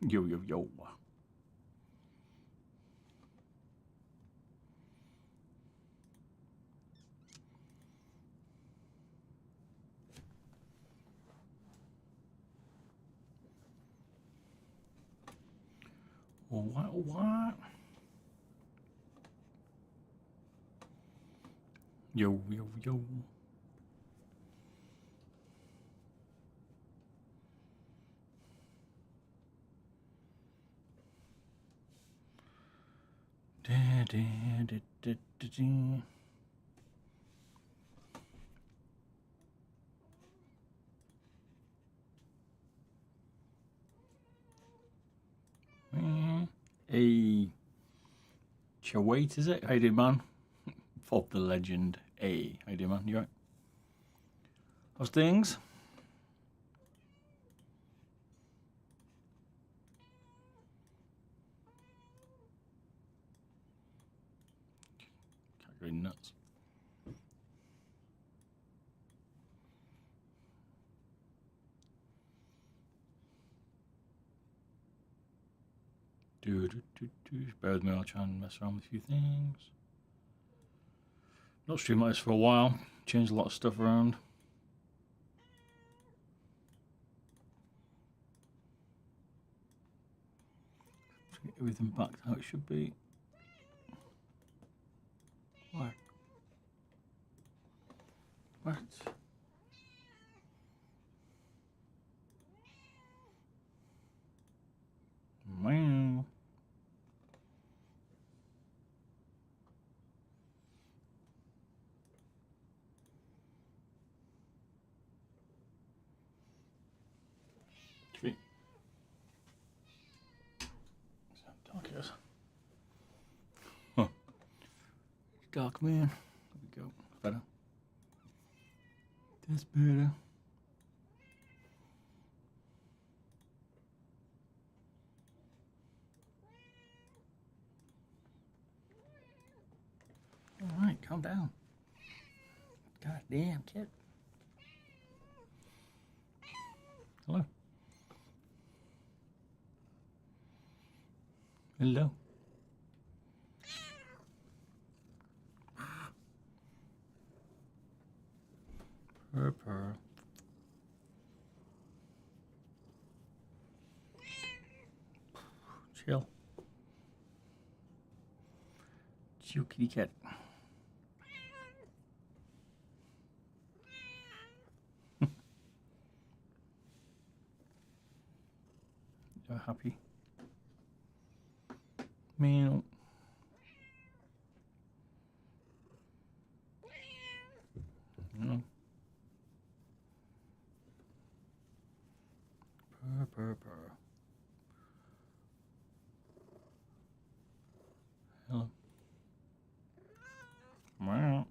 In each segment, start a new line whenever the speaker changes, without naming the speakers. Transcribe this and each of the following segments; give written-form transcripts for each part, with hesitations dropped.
Yo, yo, yo. What? Yo, yo, yo. Da, da, da, da, da, da. A Chawait, is it? How you doing, man? Fob the legend. A. How you doing, man? You right? How's things? Can't go nuts. Bear with me, I'll try and mess around with a few things. Not streamed like this for a while. Changed a lot of stuff around. Get everything back to how it should be. What? What? Wow. Sweet. Dark is. Huh. Dark man. There we go. Better. That's better. Alright, calm down. God damn, kid. Hello. Hello. Purr. Chill. Chill, kitty cat. You're happy. Meow. No. Purr. Hello. Meow.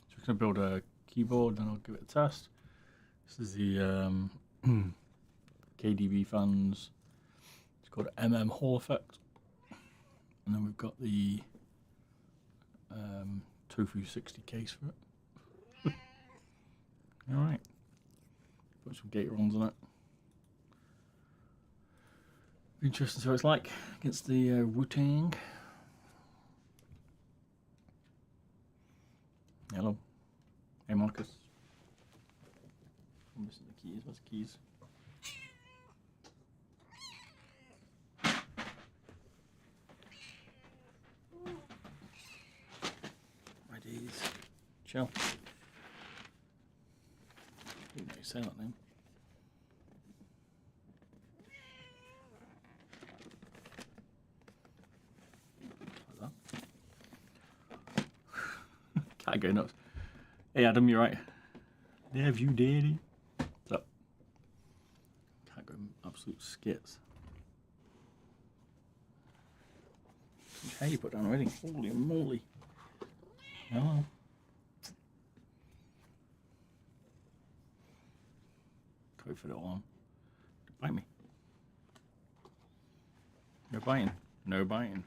So we're gonna build a keyboard, and I'll give it a test. This is the KBDfans. It's called Hall effect, and then we've got the Tofu 60 case for it. All right, put some Gaterons on it. Be interesting to see what it's like against the Wu-Tang. Hello. Hey, Marcus. I'm missing the keys. What's the keys? My days. Chill. You know you say that name. Like that. Can't go nuts. Hey Adam, you right? Have you, daddy? What's up? Can't go absolute skits. Hey, you put down already. Holy moly. Hello. Go for it all on. Don't bite me. No biting. No biting.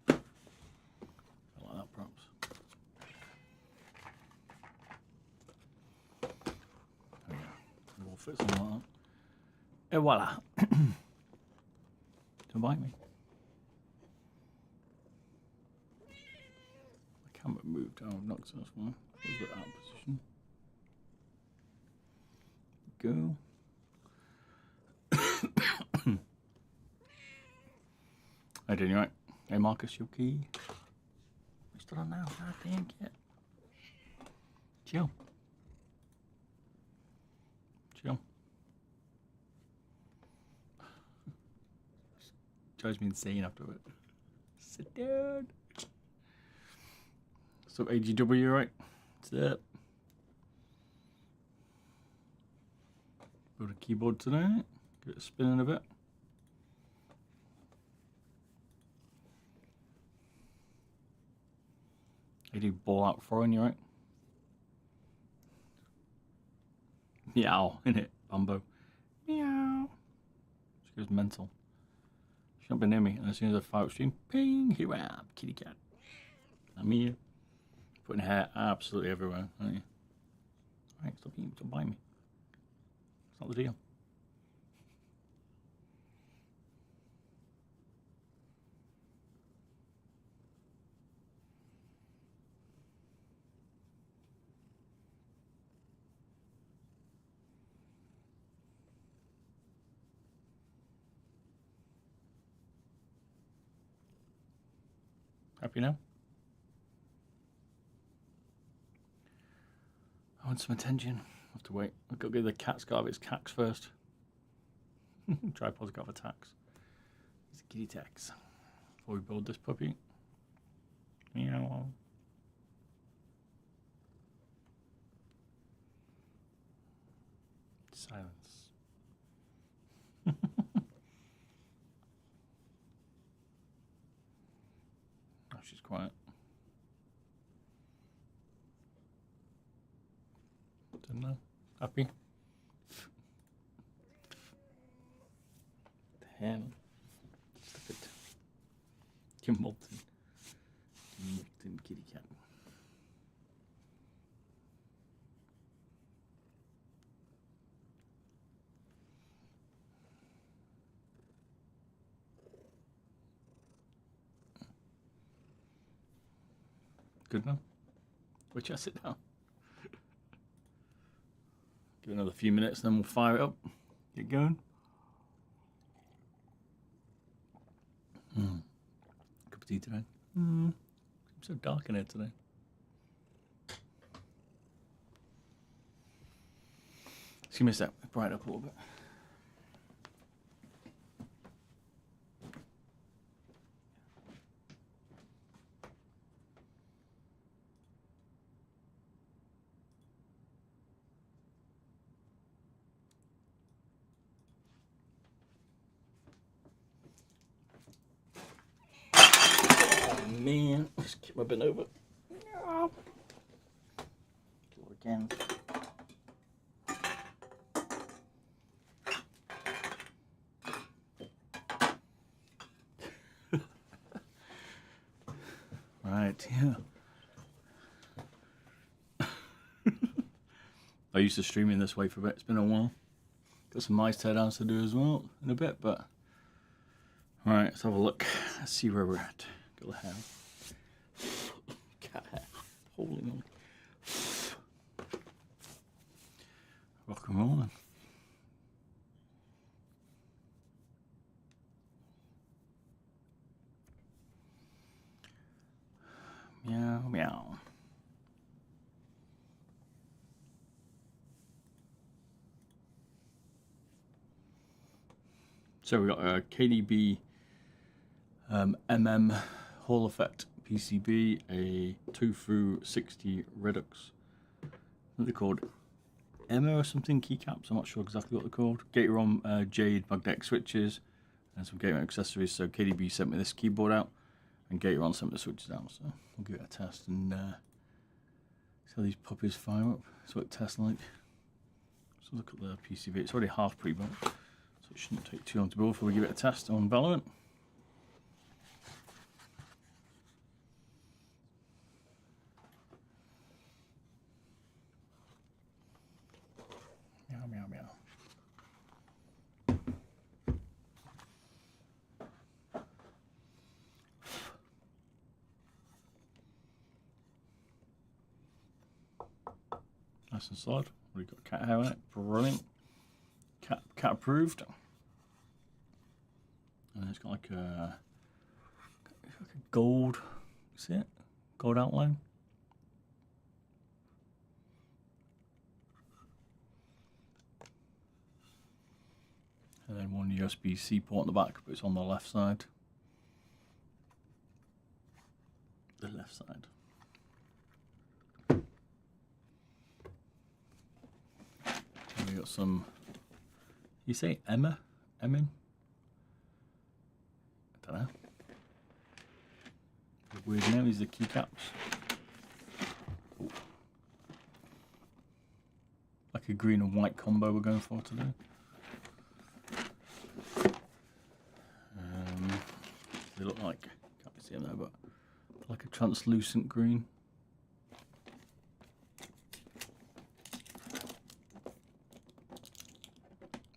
I like that, perhaps. fit something like that. Et voila. Don't bite me. The camera moved. Oh, I've knocked this one. Is it out of position? Go. How doing, you right? Hey Marcus, you okay? We still on now. God damn it. Chill. Chill. Drives me insane after it. Sit down. So AGW, right? What's up? Build a keyboard today. Get it spinning a bit. I do ball out throwing, you right? Meow, innit? Bumbo. Meow. She goes mental. She's not been near me, and as soon as I fire upstream, ping, here I am, kitty cat. I'm here. Putting hair absolutely everywhere, aren't you? Alright, stop eating, stop biting me. It's not the deal. Happy now? I want some attention. I have to wait. I've got to give the cat's got to have its cacks first. Tripod's got to have attacks. It's a kitty tax. Before we build this puppy. Meow. Silence. Oh, she's quiet. Don't know. Happy? The hell? Stop it. You molten. Molten kitty cat. Good enough? Wait till I sit down. Give it another few minutes, then we'll fire it up. Get going. Cup of tea today. It's so dark in here today. Excuse me a sec. Brighten up a little bit. Man, just keep my bent over. Do it again. Right, yeah. I used to stream in this way for a bit. It's been a while. Got some mice teardowns to do as well in a bit, but alright, let's have a look. Let's see where we're at. Got the hair. Cat hair. Holding on. Rock and roll then. Meow, meow. So we got a KDB MM Hall Effect PCB, a 2/60 Redux. What are they called? Emma or something keycaps. I'm not sure exactly what they're called. Gateron Jade magnetic switches and some Gateron accessories. So KDB sent me this keyboard out, and Gateron sent me the switches out. So we'll give it a test and see how these puppies fire up. That's what it tests like. So look at the PCB. It's already half pre-built, so it shouldn't take too long to build before we give it a test on Valorant. Meow, meow, meow. Nice and solid. We've got cat hair on it. Brilliant. Cat approved. And it's got like a gold, see it? Gold outline. And then one USB-C port on the back, but it's on the left side. The left side. And we got some, you say Emma? Emin? I don't know. Weird name, these are the keycaps. Ooh. Like a green and white combo we're going for today. They look like, can't see them there, but like a translucent green.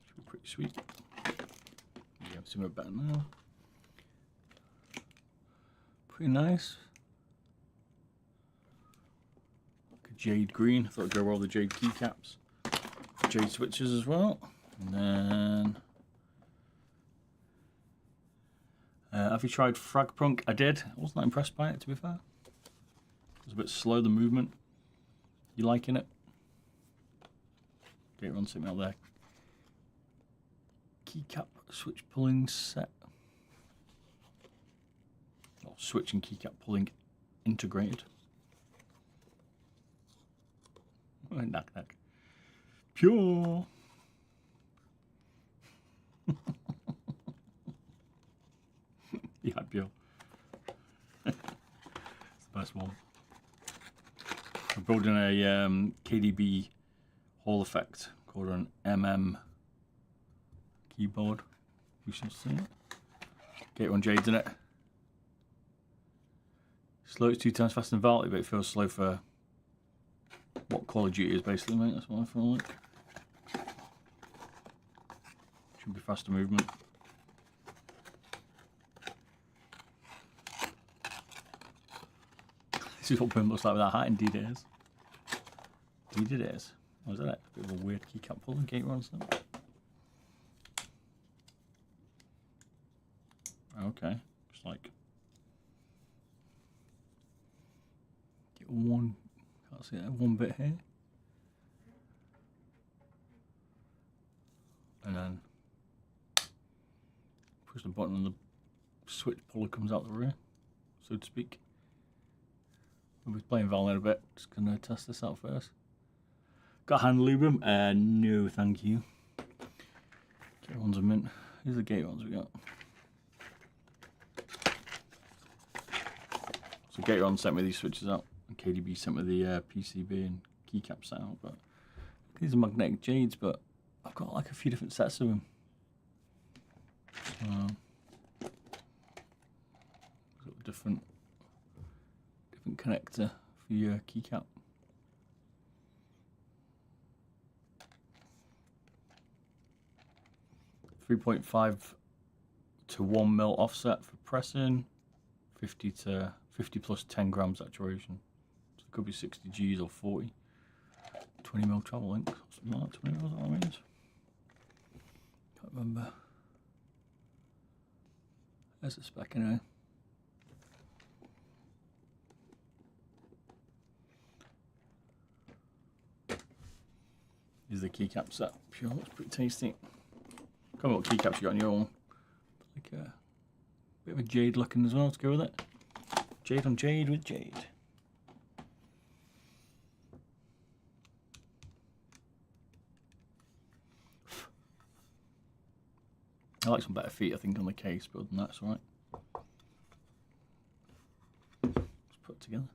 Should be pretty sweet. Yeah, see my better now. Pretty nice. Like a jade green. I thought I'd go with all the jade keycaps. Jade switches as well. And then have you tried Fragpunk? I did. I wasn't that impressed by it, to be fair. It was a bit slow, the movement. You liking it? Gateron sent me out there. Keycap switch pulling set. Or switch and keycap pulling integrated. Oh, knack knack. Pure. Yeah, pure. It's the best one. We're building a KDB Hall effect called an MM keyboard. We shall see it. Gateron Jades in it. Slow, it's 2 times faster than Valty, but it feels slow for what Call of Duty is basically, mate. That's what I feel like. Should be faster movement. This is what Brim looks like with that hat, indeed it is. Indeed it is. What is that? A bit of a weird keycap pull and Gateron stuff. Okay, just like get one, can't see that, one bit here. And then push the button and the switch puller comes out the rear, so to speak. We'll be playing Val in a bit, just gonna test this out first. Got hand lube him? No thank you. Gateron's a mint. Here's the Gaterons we got. So Gateron sent me these switches out, and KDB sent me the PCB and keycap set out, but these are magnetic Jades, but I've got like a few different sets of them. Different connector for your keycap. .5 to 1 mil offset for pressing, 50 plus 10 grams saturation. So it could be 60 G's or 40. 20 mil travel length, something like that. 20 mil, is that what that means? Can't remember. There's a spec anyway. Here's the keycap set. Pure, looks pretty tasty. Come on, what keycaps you got on your own? Like a bit of a jade looking as well to go with it. Jade on jade with jade. I like some better feet, I think, on the case, but other than that, it's alright. Let's put it together.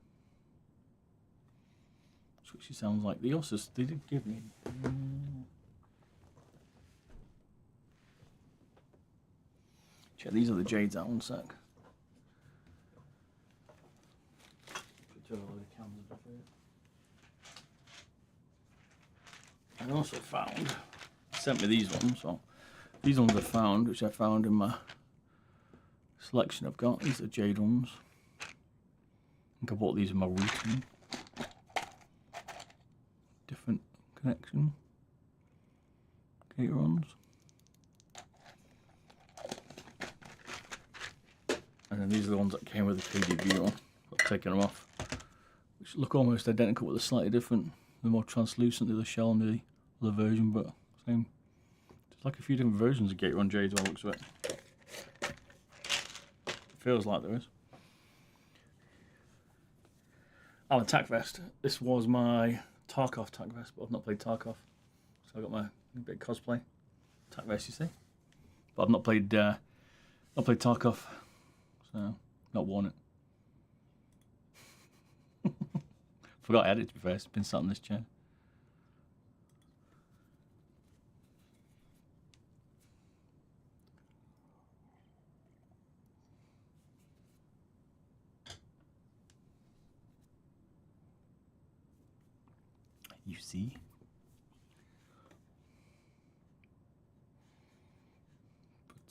Switchy sounds like the Osus. They did give me. Check these are the Jades out, one sec. I also found, sent me these ones, so these ones I found, which I found in my selection I've got. These are Jade ones. I think I bought these in my routine. Different connection. Gaterons. And then these are the ones that came with the KBD one. I've taken them off. Which look almost identical, but they're slightly different. They're more translucent, the shell on the other version, but same. There's like a few different versions of Gateron Jades by the looks of it. Feels like there is. And a tack vest. This was my Tarkov tack vest, but I've not played Tarkov. So I got my bit of cosplay tack vest, you see. But I've not played Tarkov, so not worn it. Forgot I had it, to be fair. It's been sat in this chair. You see?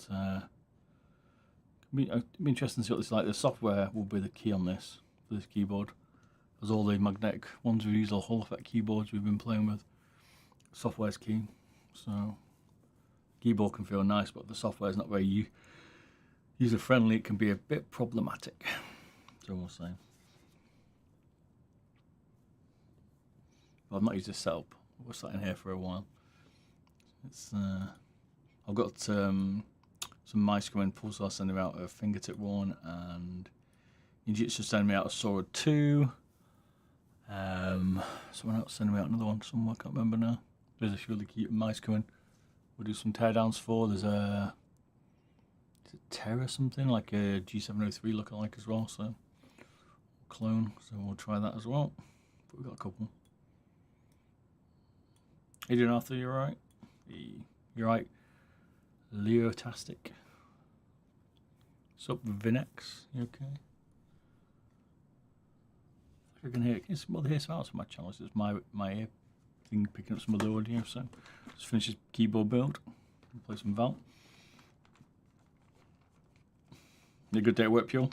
But it'll be interesting to see what this is like. The software will be the key on this, for this keyboard. As all the magnetic ones we use, all Hall effect keyboards we've been playing with, software's key. So keyboard can feel nice, but if the software's not very user friendly, it can be a bit problematic. So we'll see. I've not used this setup. We're sat in here for a while. It's I've got some mice coming, Pulsar sending me out a fingertip one, and Jades sending me out a Sora 2. Someone else sending me out another one somewhere, I can't remember now. There's a few really cute mice coming. We'll do some teardowns for. There's a Terra something, like a G703 lookalike as well, so clone, so we'll try that as well. But we've got a couple. How you doing, Arthur? You alright? You're right. Leotastic. What's up, Vinex? You okay? I can hear some else on my channel. It's my ear thing picking up some of the audio, so just finish this keyboard build and play some Val. A good day at work, Pure?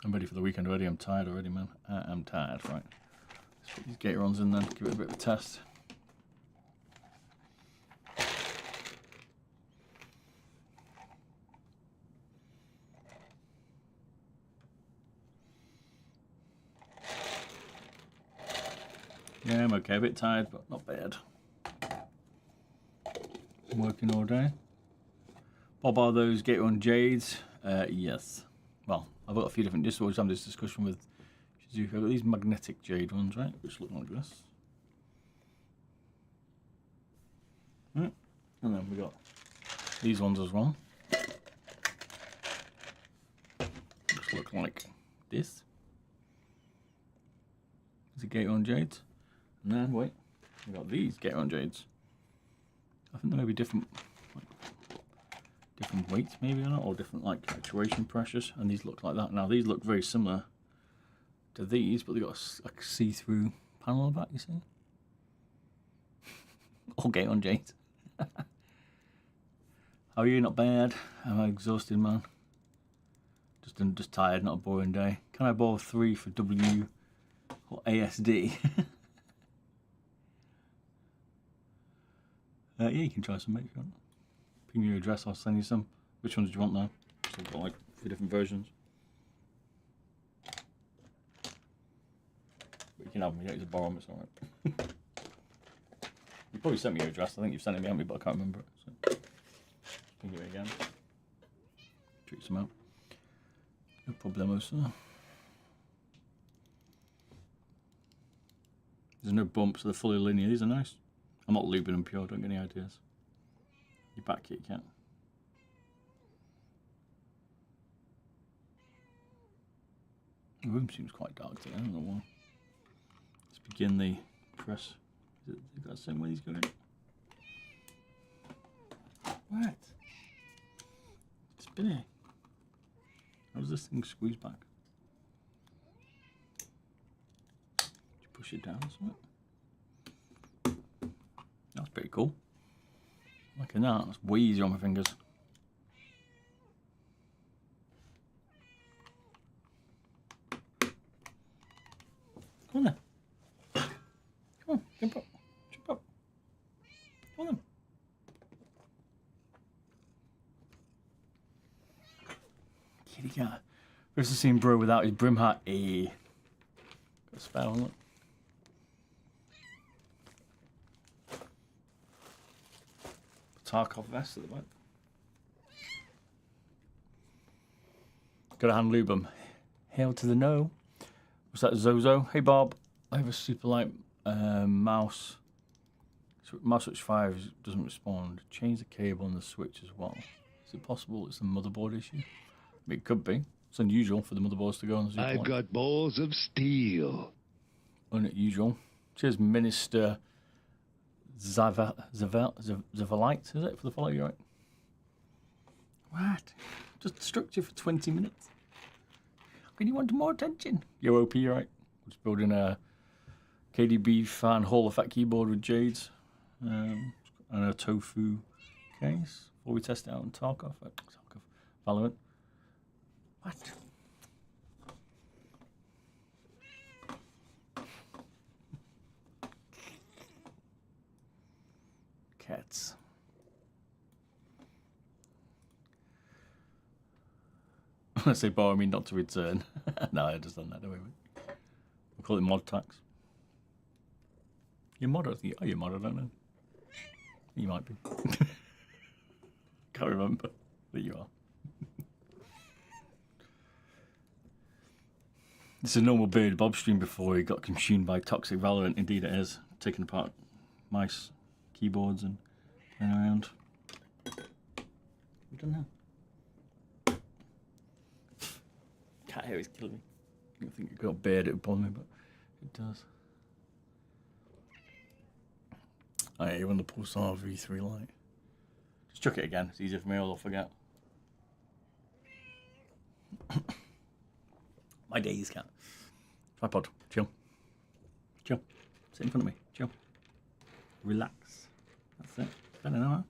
I'm ready for the weekend already. I'm tired already, man. I'm tired, right? Let's put these Gaterons in then, give it a bit of a test. Yeah, I'm okay, a bit tired, but not bad. I'm working all day. Bob, are those Gateron Jades? Yes. Well, I've got a few different, just always have this discussion with Shizuka. I've got these magnetic jade ones, right? Which look like this. Right. And then we got these ones as well. Just look like this. Is it Gateron Jades? And then, wait, we got these Gateron Jades. I think they may be different weights, maybe, or not, or different like actuation pressures. And these look like that. Now these look very similar to these, but they got a see-through panel on the back. You see? All Gateron Jades. How are you? Not bad. I'm exhausted, man. Just tired. Not a boring day. Can I borrow 3 for W or ASD? Yeah, you can try some, mate, if you want. Ping me your address, I'll send you some. Which ones do you want now? So I've got like 3 different versions. But you can have them, you don't need to borrow them, it's alright. You probably sent me your address, I think you've sent it me, haven't you, but I can't remember it. So ping you again. Treat some out. No problemo, sir. There's no bumps, so they're fully linear. These are nice. I'm not lubing them pure, don't get any ideas. You back it, you can. The room seems quite dark today, I don't know why. Let's begin the press. Is that the same way he's going? What? Spinny. How does this thing squeeze back? Did you push it down or something? That's pretty cool. Look at that, that's way easier on my fingers. Come on then. Come on. Nice to see him bro without his brim hat. Got a spell, look. Tarkov vest at the back. Gotta hand lube him. Hail to the no. What's that, Zozo? Hey Bob, I have a super light mouse. Mouse switch 5 doesn't respond. Change the cable and the switch as well. Is it possible it's a motherboard issue? It could be. It's unusual for the motherboards to go on the super
I've
light.
got balls of steel.
Unusual. Cheers, Minister Zavalite, is it? For the follow, you right? What? Just structure for 20 minutes. Can you want more attention? Yo, OP, you right? Just building a KBDfans Hall Effect keyboard with Jades and a tofu case before we test it out on Tarkov. Valorant. What? Cats. When I say bar, I mean not to return. No, I understand that. We'll call it mod tax. You're mod, I think. Oh, you're mod, I don't know. You might be. Can't remember, but you are. It's a normal beard Bob stream before he got consumed by toxic Valorant. Indeed it is. Taking apart mice, keyboards and playing around. We done now. Cat hair is killing me. I think it got a beard, it would bother me, but it does. Oh yeah, you run the Pulsar V3 light. Just chuck it again, it's easier for me, or I'll forget. My days, cat. Tripod, chill. Chill. Sit in front of me, chill. Relax. That's it. Better now,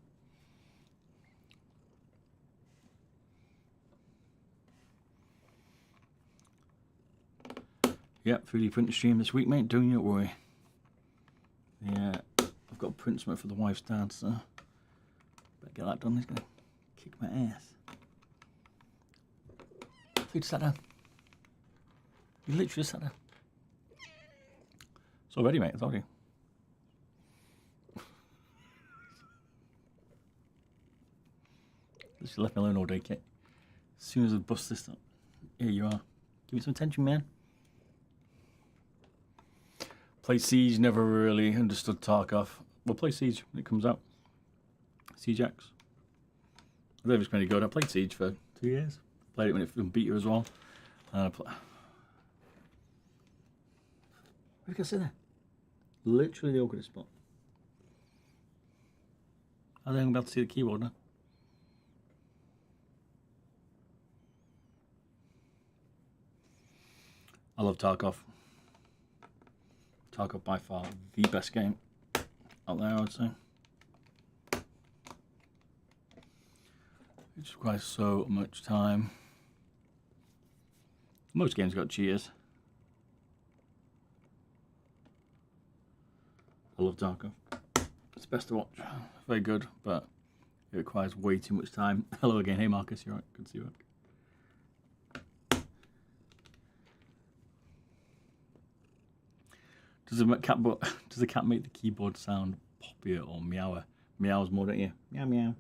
huh? Yep, 3D printer stream this week, mate. Don't you worry. Yeah, I've got a print something for the wife's dad, so better get that done. He's gonna kick my ass. You just sat down. You literally just sat down. It's all ready, mate. I told you. Just left me alone all day, Kit. As soon as I bust this up, here you are. Give me some attention, man. Play Siege, never really understood Tarkov. We'll play Siege when it comes out. Siege X. I don't know if it's pretty good. I played Siege for 2 years. Played it when it was on beta as well. And what are you going to say there? Literally the awkwardest spot. I think I'm about to see the keyboard now. I love Tarkov. Tarkov by far the best game out there, I would say. It just requires so much time. Most games got cheaters. I love Tarkov. It's best to watch. Very good, but it requires way too much time. Hello again. Hey Marcus, you're right. Good to see you. Does the cat make the keyboard sound poppier or meower? Meows more, don't you? Meow meow.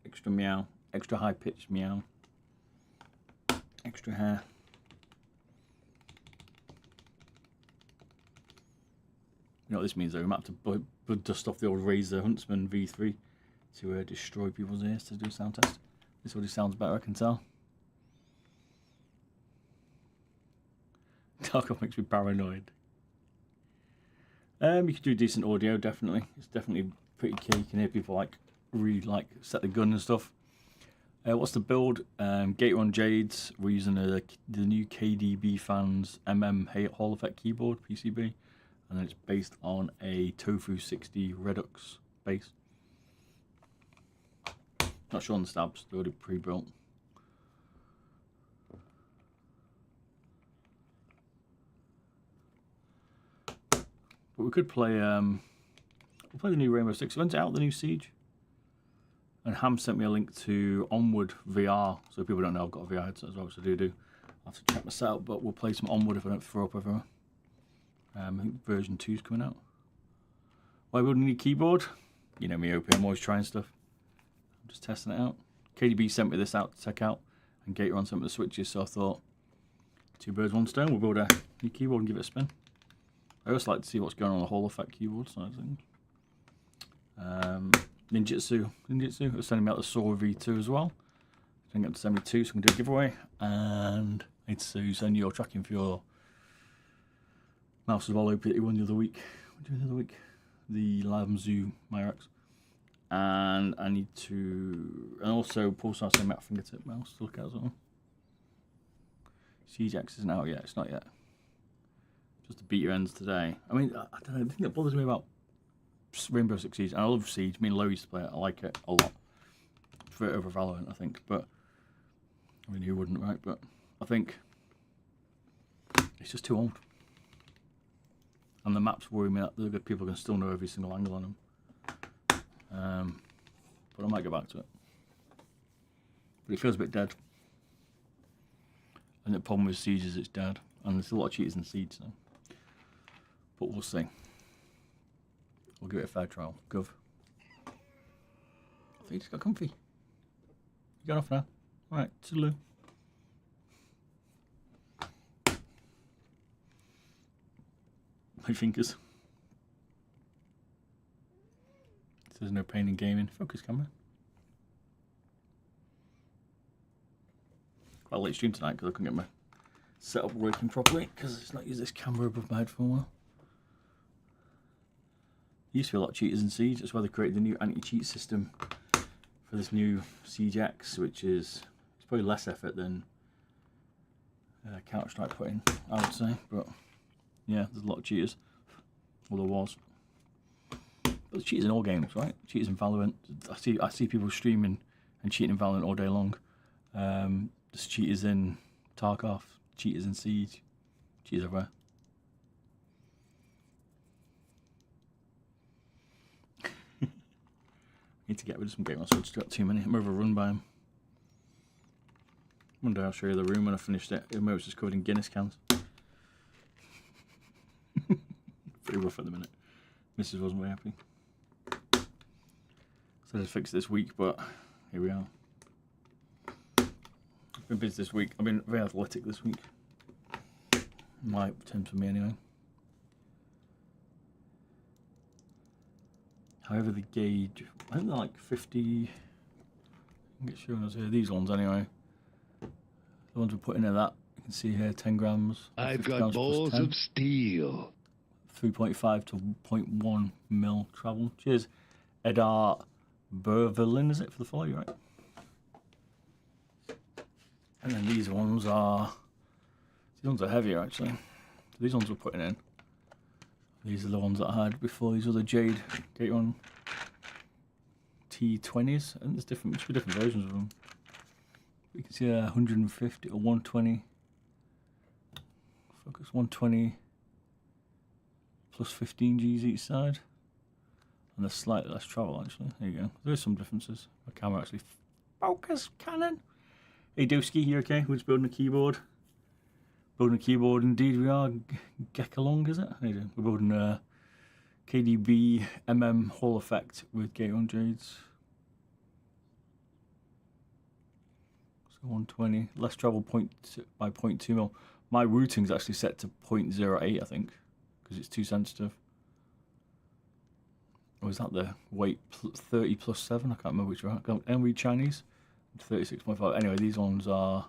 Extra meow. Extra high pitched meow. Extra hair. You know what this means though? We might have to dust off the old Razer Huntsman V3 to destroy people's ears to do a sound test. This already sounds better, I can tell. Tarkov makes me paranoid. You could do decent audio, definitely. It's definitely pretty key. You can hear people really set the gun and stuff. What's the build? Gateron Jades. We're using the new KBDfans Hall Effect keyboard PCB, and then it's based on a Tofu 60 Redux base. Not sure on the stabs. They're already pre-built. But we could play, we'll play the new Rainbow Six. When's it out, the new Siege? And Ham sent me a link to Onward VR. So if people don't know, I've got a VR headset as well, so do. have to check this out, but we'll play some Onward if I don't throw up everywhere. I think version 2 is coming out. Why would we need a keyboard? You know me, OP, I'm always trying stuff. I'm just testing it out. KDB sent me this out to check out, and Gateron sent me the switches, so I thought, 2 birds, 1 stone, we'll build a new keyboard and give it a spin. I also like to see what's going on the Hall Effect keyboard side of things. Ninjutsu are sending me out the Sora V2 as well. So I'm going to send me 2, so I'm going to do a giveaway. And I need to send your tracking for your mouse as well, OP, that you won the other week. What did you do the other week? The Lamzu Myrex. And I need to, and also Pulsar sent me out a fingertip mouse to look at as well. Siege X isn't out yet, it's not yet. Just the beta ends today. I mean, I don't know, the thing that bothers me about Rainbow Six Siege, and I love Siege, me and Lo used to play it, I like it a lot. For it over Valorant, I think, but, I mean, who wouldn't, right? But I think it's just too old. And the maps worry me that the people can still know every single angle on them. But I might go back to it. But it feels a bit dead. And the problem with Siege is it's dead. And there's a lot of cheaters in Siege, so. But we'll see. We'll give it a fair trial. Gov. I think you just got comfy. You got off now. Alright, toodaloo. My fingers. There's no pain in gaming. Focus camera. Quite a late stream tonight because I couldn't get my setup working properly because it's not used this camera above my head for a while. There used to be a lot of cheaters in Siege. That's why they created the new anti-cheat system for this new Siege X, which is it's probably less effort than Counter-Strike put in, I would say. But yeah, there's a lot of cheaters. Well, there was. But there's cheaters in all games, right? Cheaters in Valorant. I see people streaming and cheating in Valorant all day long. There's cheaters in Tarkov, cheaters in Siege, cheaters everywhere. Need to get rid of some Gateron swords. Got too many. I'm overrun by them. One day I'll show you the room when I finished it. It was just covered in Guinness cans. Pretty rough at the minute. Mrs. wasn't very happy. So I fixed it this week, but here we are. I've been busy this week. I've been very athletic this week. My terms for me anyway. However, the gauge, I think they're like 50. I think it's showing us here. These ones anyway. The ones we're putting in that, you can see here 10 grams.
I've got balls of steel.
3.5 to 0.1 mil travel. Cheers, Edar Bervelin, is it, for the follow? You right? And then these ones are heavier actually. These ones we're putting in. These are the ones that I had before. These are the Jade Gateron T20s, and there's different. There should be different versions of them. You can see 150 or 120. Focus 120 plus 15 Gs each side, and there's slightly less travel actually. There you go. There is some differences. My camera actually focus Canon. Hey Dusky, you okay? We're just building a keyboard. Building a keyboard, indeed we are. Gekalong, is it? How you doing? We're building a KDB Hall Effect with Gateron Jades. So 120, less travel by 0.2 mil. My routing's actually set to 0.08, I think, because it's too sensitive. Or is that the weight 30 plus 7? I can't remember which one. And we Chinese 36.5. Anyway, these ones are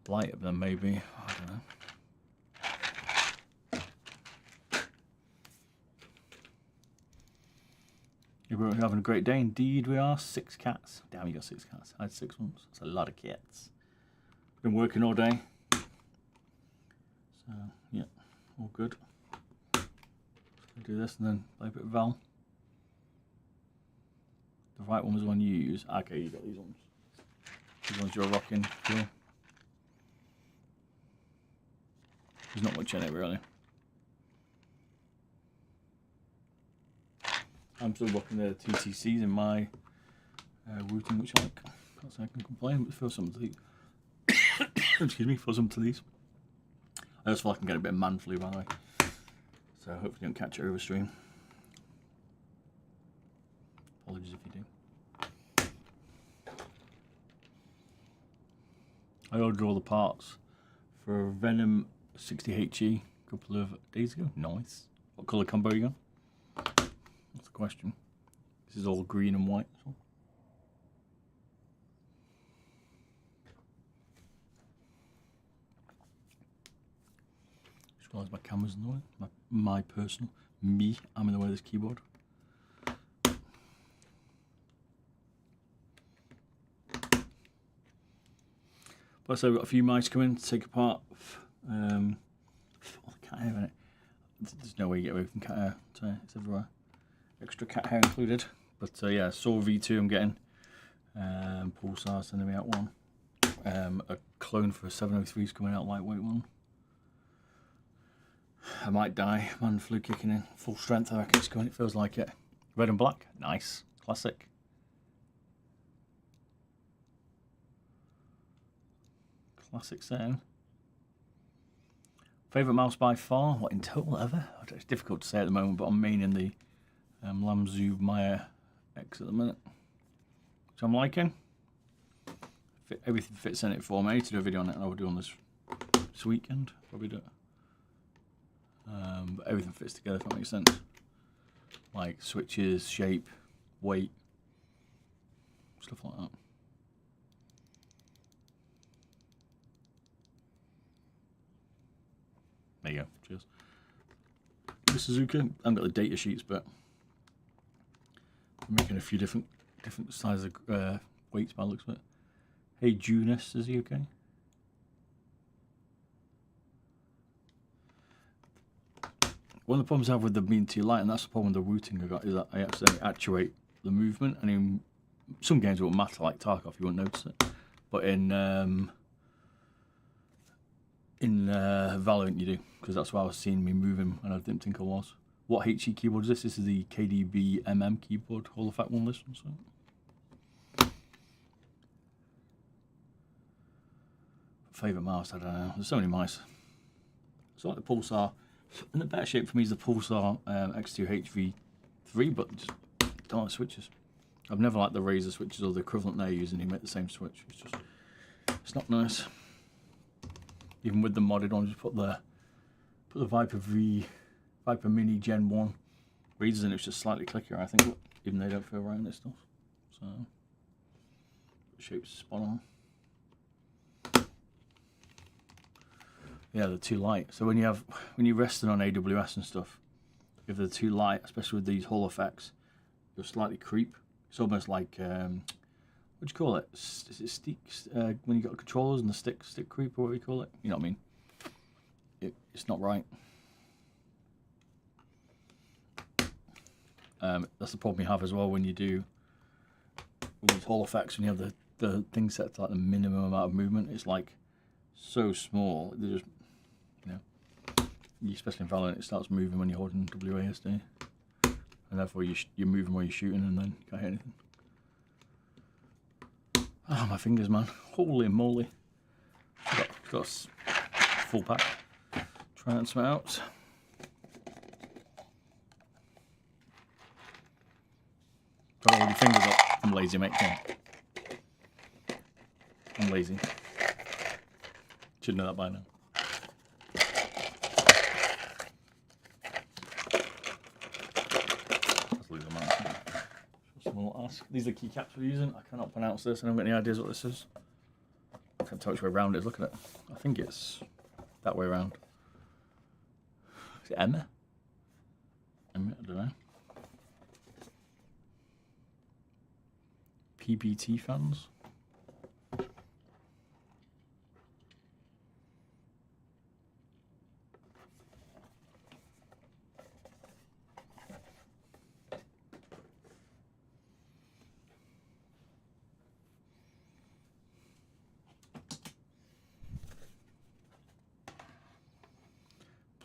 lighter than maybe, I don't know. We're having a great day indeed. We are 6 cats. Damn, you got 6 cats. I had 6 once. That's a lot of cats. Been working all day. So yeah, all good. I'll do this and then play a bit of Val. The right one was the one you use. Okay, you got these ones. These ones you're rocking. Cool. There's not much in it really. I'm still rocking the TTCs in my routing, which I like. Can't say I can complain, but it feels something to eat. excuse me, for some to these. I just feel like I'm getting a bit of man flu, by the way. So hopefully you don't catch it over stream. Apologies if you do. I ordered all the parts for Venom 60HE a couple of days ago. Nice. What colour combo are you on? That's the question. This is all green and white. So. Just realised my camera's in the way. My personal. I'm in the way of this keyboard. Plus, I've got a few mice coming to take apart. All the cat hair in it. There's no way you get away from cat hair. It's everywhere. Extra cat hair included. But yeah, Saw V2 I'm getting. Pulsar sending me out one. A clone for a 703 is coming out, lightweight one. I might die. Man flu kicking in. Full strength, I reckon it's going. It feels like it. Red and black. Nice. Classic. Classic setting. Favourite mouse by far? What, in total ever? It's difficult to say at the moment, but I'm meaning the Lamzu Maya X at the minute, which I'm liking. Everything fits in it for me. I need to do a video on it, and I will do on this weekend. Probably do it. But everything fits together, if that makes sense. Like switches, shape, weight, stuff like that. There you go. Cheers. This Suzuki. I haven't got the data sheets, but I'm making a few different sizes of weights by the looks of it. Hey, Junus, is he okay? One of the problems I have with them being too light, and that's the problem with the routing I got, is that I accidentally actuate the movement, and in some games it won't matter, like Tarkov, you won't notice it. But in Valorant you do, because that's why I was seeing me moving and I didn't think I was. What HE keyboard is this? This is the KBDfans keyboard, Hall of Fact one, this one. So. Favourite mouse, I don't know. There's so many mice. So like the Pulsar, and the better shape for me is the Pulsar X2 HV3, but just don't like switches. I've never liked the Razer switches or the equivalent they're using who make the same switch. It's not nice. Even with the modded one, just put the Viper Mini Gen 1 Razors in, it's just slightly clickier, I think, even though they don't feel right in this stuff. So, the shape's spot on. Yeah, they're too light. So when you're resting on AWS and stuff, if they're too light, especially with these Hall effects, they'll slightly creep. It's almost like what do you call it? Is it sticks when you got controllers and the stick creep, or what do you call it? You know what I mean? It's not right. That's the problem you have as well when you do with these Hall effects. When you have the thing set to like the minimum amount of movement, it's like so small. They just, you know, especially in Valorant, it starts moving when you're holding WASD, and therefore you're moving while you're shooting, and then you can't hit anything. Oh, my fingers, man. Holy moly. Got a full pack. Try and smell out. Got all your fingers up. I'm lazy, mate. Come on. I'm lazy. Should know that by now. Let's leave them out. Someone will ask. These are the keycaps we're using. I cannot pronounce this. I don't got any ideas what this is. I can't tell which way around it is. Look at it. I think it's that way around. Is it Emma? Emma? I don't know. KBDfans.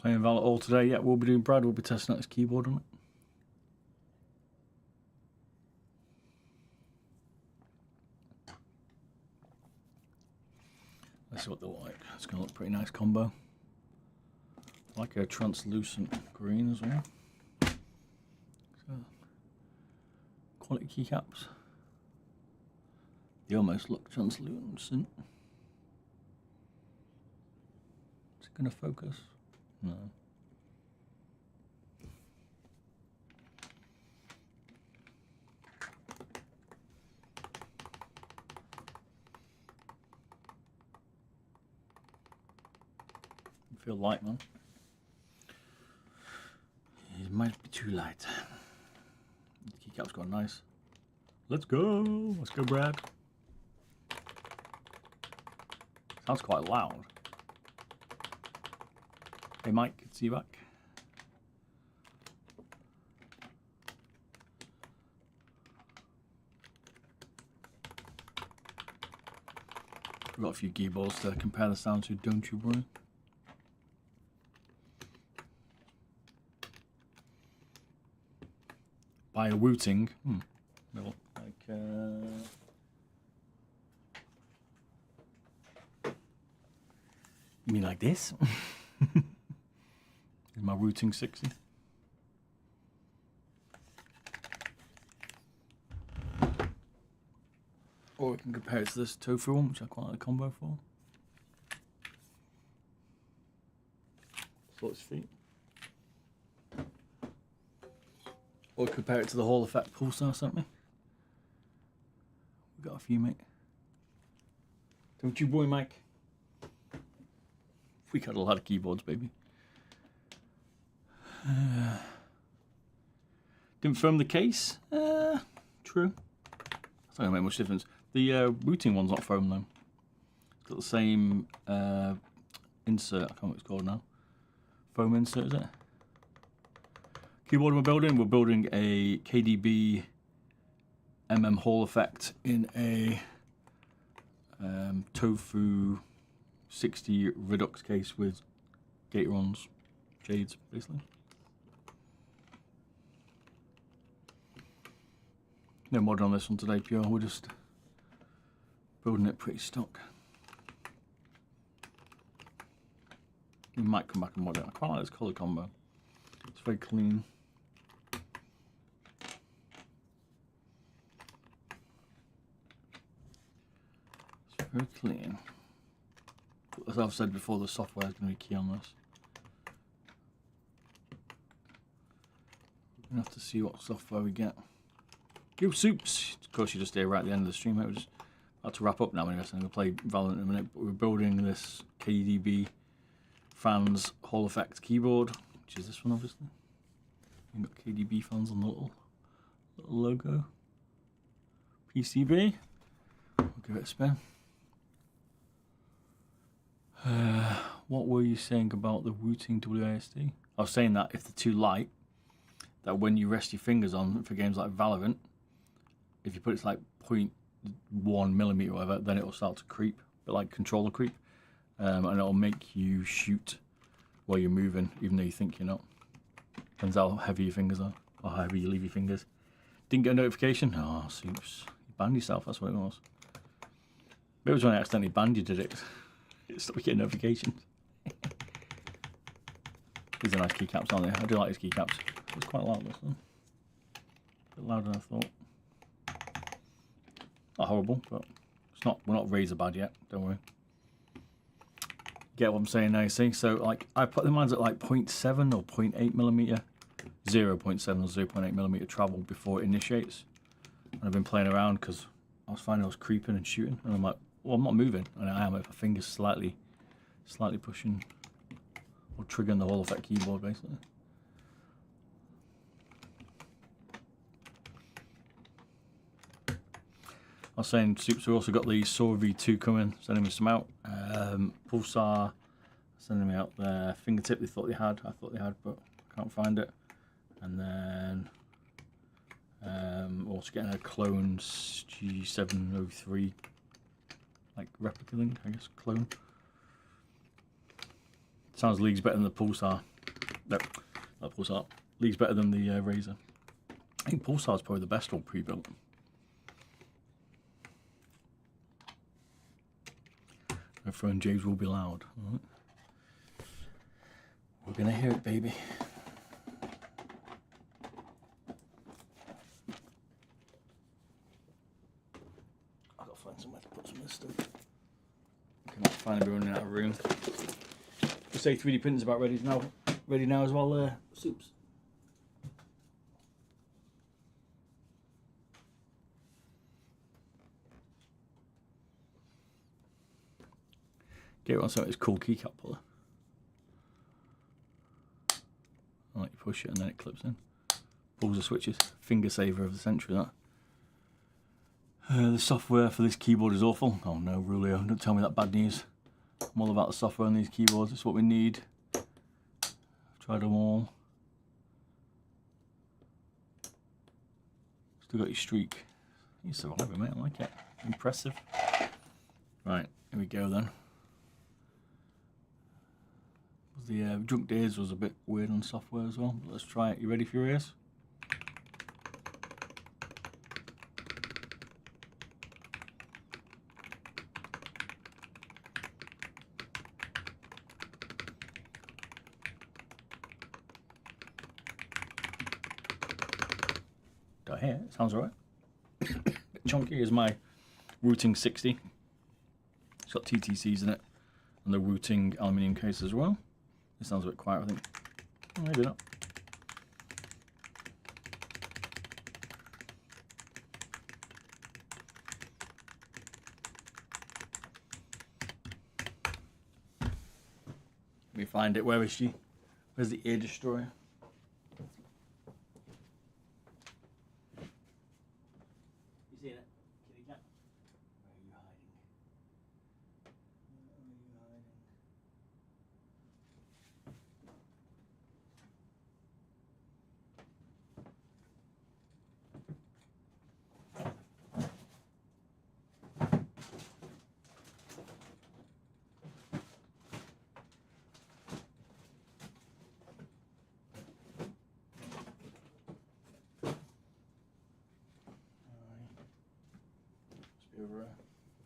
Playing Valorant all today. Yeah, we'll be doing. Brad will be testing out his keyboard on it. see what they look like. It's going to look a pretty nice combo. I like a translucent green as well. So, quality keycaps. They almost look translucent. Is it going to focus? No. Feel light, man. It might be too light. The keycap's gone nice. Let's go. Let's go, Brad. Sounds quite loud. Hey, Mike, good to see you back. We've got a few keyboards to compare the sound to, don't you worry. By a wooting. They look like you mean like this? Is my routing 60? Or we can compare it to this tofu one, which I quite like the combo for. So its feet. Or compare it to the Hall Effect Pulsar sent me. We got a few, mate. Don't you, boy, Mike? We got a lot of keyboards, baby. Didn't foam the case. True. That's not gonna make much difference. The routing one's not foam though. It's got the same insert. I can't remember what it's called now. Foam insert, is it? Keyboard we're building a KDB Hall Effect in a tofu 60 Redux case with Gateron's Jades, basically. No mod on this one today, pure. We're just building it pretty stock. We might come back and mod it. I quite like this colour combo. It's very clean. It's very clean. As I've said before, the software is going to be key on this. We're going to have to see what software we get. Yo, Soups! Of course, you just stay right at the end of the stream. We're just about to wrap up now. Anyway, so I'm going to play Valorant in a minute. But we're building this KDB Fans Hall Effect keyboard, which is this one, obviously. We've got KDB Fans on the little logo. PCB. We'll give it a spin. What were you saying about the routing WASD? I was saying that if they're too light, that when you rest your fingers on for games like Valorant, if you put it to like 0.1 millimeter or whatever, then it will start to creep, but like controller creep, and it'll make you shoot while you're moving, even though you think you're not. Depends how heavy your fingers are, or how heavy you leave your fingers. Didn't get a notification? Oh, Soups. You banned yourself, that's what it was. Maybe it was when I accidentally banned you, did it? It stopped getting notifications. These are nice keycaps, aren't they? I do like these keycaps. It's quite loud, this one. A bit louder than I thought. Not horrible, but it's not. We're not razor bad yet. Don't worry. Get what I'm saying now? You see, so like I put the mines at like 0.7 or 0.8 millimeter, 0.7 or 0.8 millimeter travel before it initiates. And I've been playing around because I was finding I was creeping and shooting, and I'm like, well, I'm not moving, and I am if my fingers slightly pushing or triggering the Hall Effect keyboard, basically. I was saying, Soups, we also got the Saw V2 coming, sending me some out. Pulsar, sending me out their fingertip. I thought they had, but I can't find it. And then also getting a clone G703, like replica thing, I guess, clone. Sounds leagues better than the Pulsar. No, not Pulsar. Leagues better than the Razer. I think Pulsar is probably the best all pre-built. My friend Jades will be loud. Right. We're gonna hear it, baby. I've got to find somewhere to put some of this stuff. I cannot find everyone out of room. You say 3D printing's about ready now. Ready now as well, Soups. Gateron so it's cool keycap puller. I like you push it and then it clips in. Pulls the switches. Finger saver of the century, that. The software for this keyboard is awful. Oh no, Rulio, don't tell me that bad news. I'm all about the software on these keyboards. It's what we need. I've tried them all. Still got your streak. You survived it, mate. I like it. Impressive. Right, here we go then. The Drunk Days was a bit weird on software as well. But let's try it. You ready for your ears? Do I hear it? Sounds alright. Bit chunky is my routing 60. It's got TTCs in it and the routing aluminium case as well. It sounds a bit quiet, I think. Oh, maybe not. Let me find it. Where is she? Where's the ear destroyer? You seeing it? Kitty cat? Where are you hiding? Where are you hiding?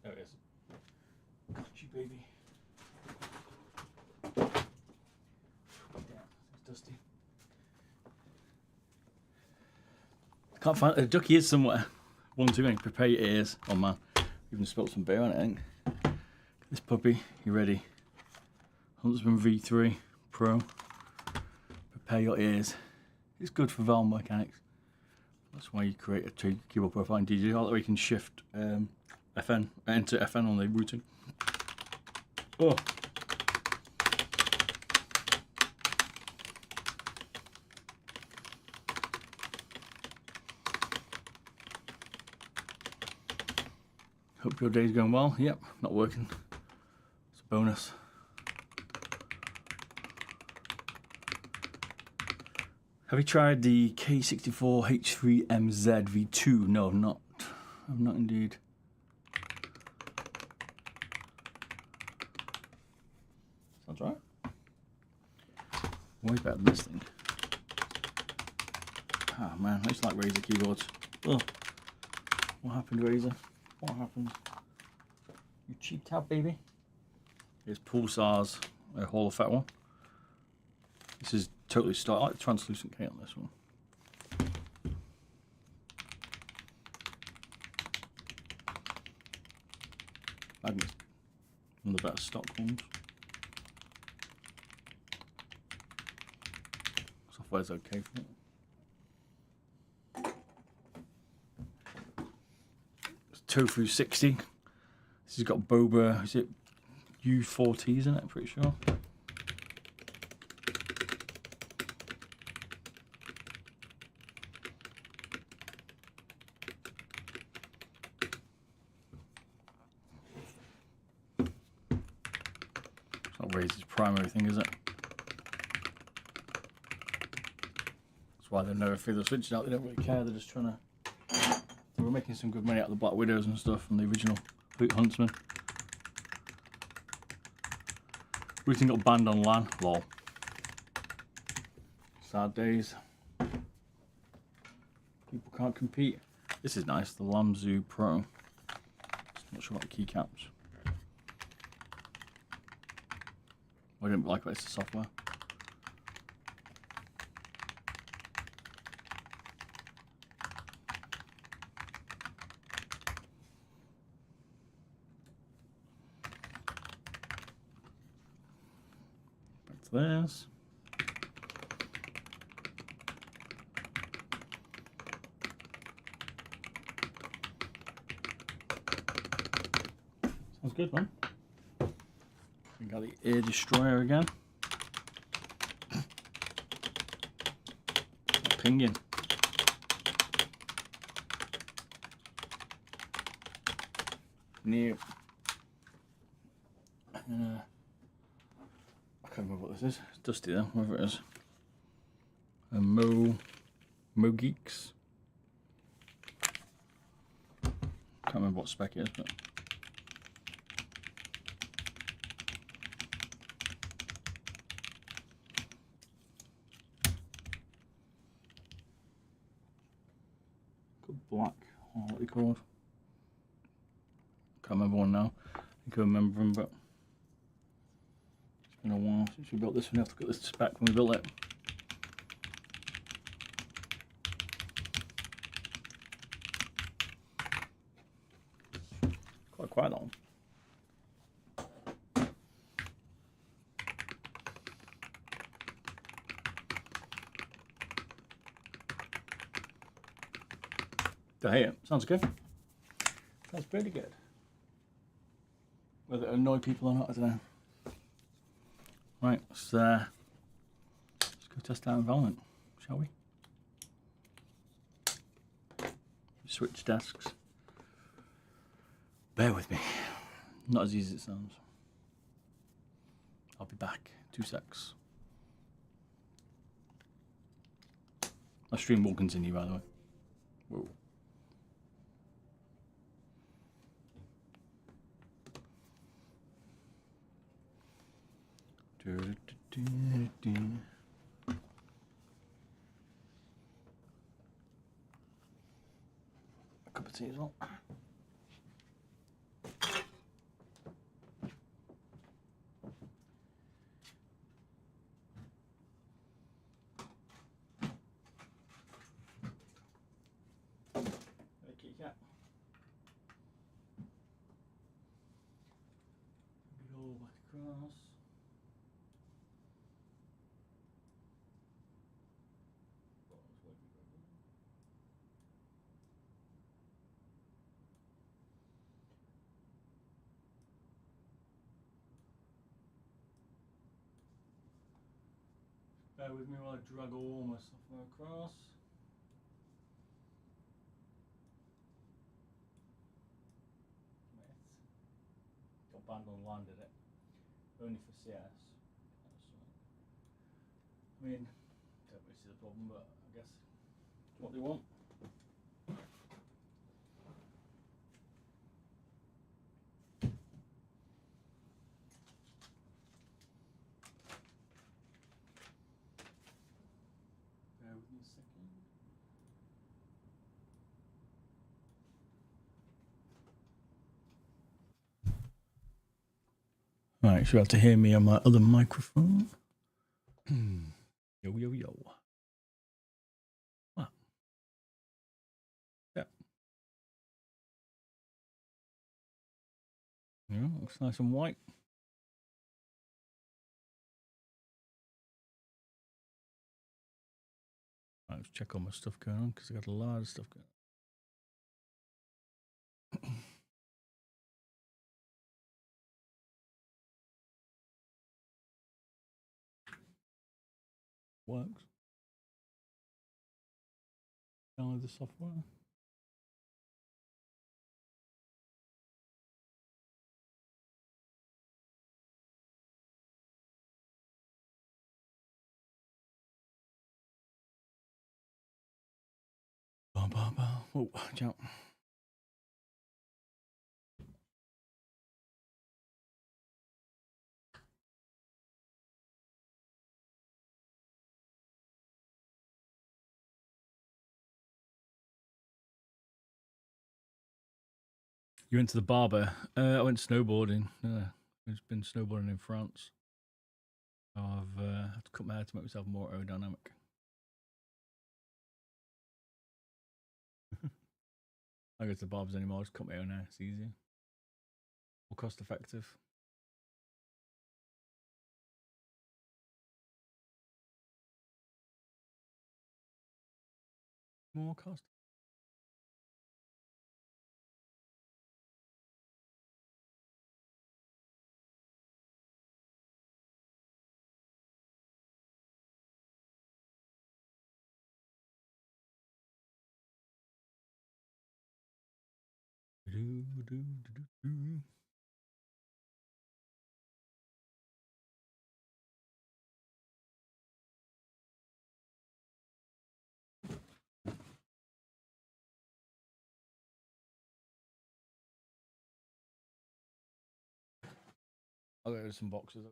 There it is. Got you, baby. Yeah, it's dusty. Can't find the ducky is somewhere. One too many. Prepare your ears. Oh man, even spilled some beer on it, I think. This puppy, you ready? Huntsman V3 Pro. Prepare your ears. It's good for valve mechanics. That's why you create a keyboard profile in DJ. That way you can shift FN, enter FN on the routing. Oh. Hope your day's going well. Yep, not working. It's a bonus. Have you tried the K64H3MZ V2? No, I've not. I've not indeed. Sounds right. Way better than this thing. Ah man, I used to like Razer keyboards. Oh, what happened, Razer? What happened? You cheaped out, baby. Here's Pulsar's Hall Effect one. This is totally stark. I like the translucent K on this one. Magnus, one of the better stock ones. Software's okay for it. It's Tofu 60. This has got Boba, is it U4Ts in it, I'm pretty sure. It's not Razer's primary thing, is it? That's why they never figure the switches out, they don't really care, they're just trying to... They were making some good money out of the Black Widows and stuff from the original Huntsman. Routing got banned on LAN, lol. Sad days. People can't compete. This is nice, the Lamzu Pro. Just not sure about the keycaps. I didn't like it, it's the software. Back to this. Sounds good, man. We got the Air Destroyer again. Pinging. New. I can't remember what this is. It's dusty though, whatever it is. A Mo Geeks. Can't remember what spec it is, but. Black, what are they called? Can't remember one now. I can remember them, but it's been a while since we built this. We have to look at this spec when we built it. Quite quiet that one. I hate it. Sounds good. Sounds pretty good. Whether it annoy people or not, I don't know. Right, let's go test out Valorant, shall we? Switch desks. Bear with me. Not as easy as it sounds. I'll be back. 2 secs. My stream will continue, by the way. Whoa. A cup of tea as well. Kitty cat. Go back across. Bear with me while I drag all my software across. Got banned online, did it? Only for CS. I mean, don't really see the problem, but I guess it's what they want. Bear with me a second. Right, you should be able to hear me on my other microphone. Yo, yo, yo. What? Yeah. Yeah, looks nice and white. Right, let's check all my stuff going on because I got a lot of stuff going on. Works. Download the software. Oh, jump. You went to the barber. I went snowboarding. I've been snowboarding in France. I've had to cut my hair to make myself more aerodynamic. I don't go to the barbers anymore, I just cut my own hair, it's easier. More cost effective. More cost. I'll go to some boxes.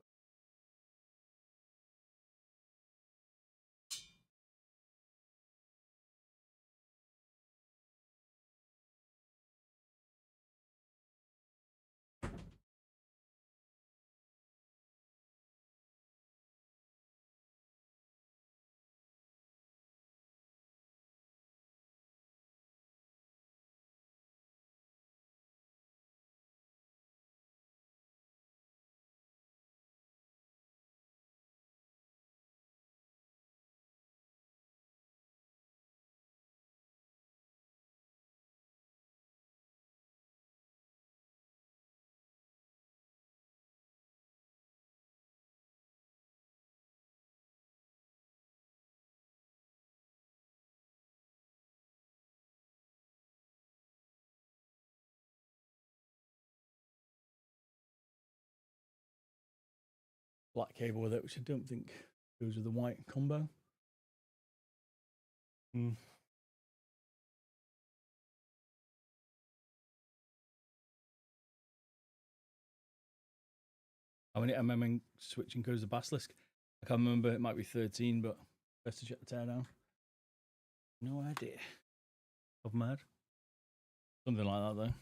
Black cable with it, which I don't think goes with the white combo. How many MM switching codes the basilisk? I can't remember, it might be 13, but best to check the teardown. No idea. Top of my head. Something like that though.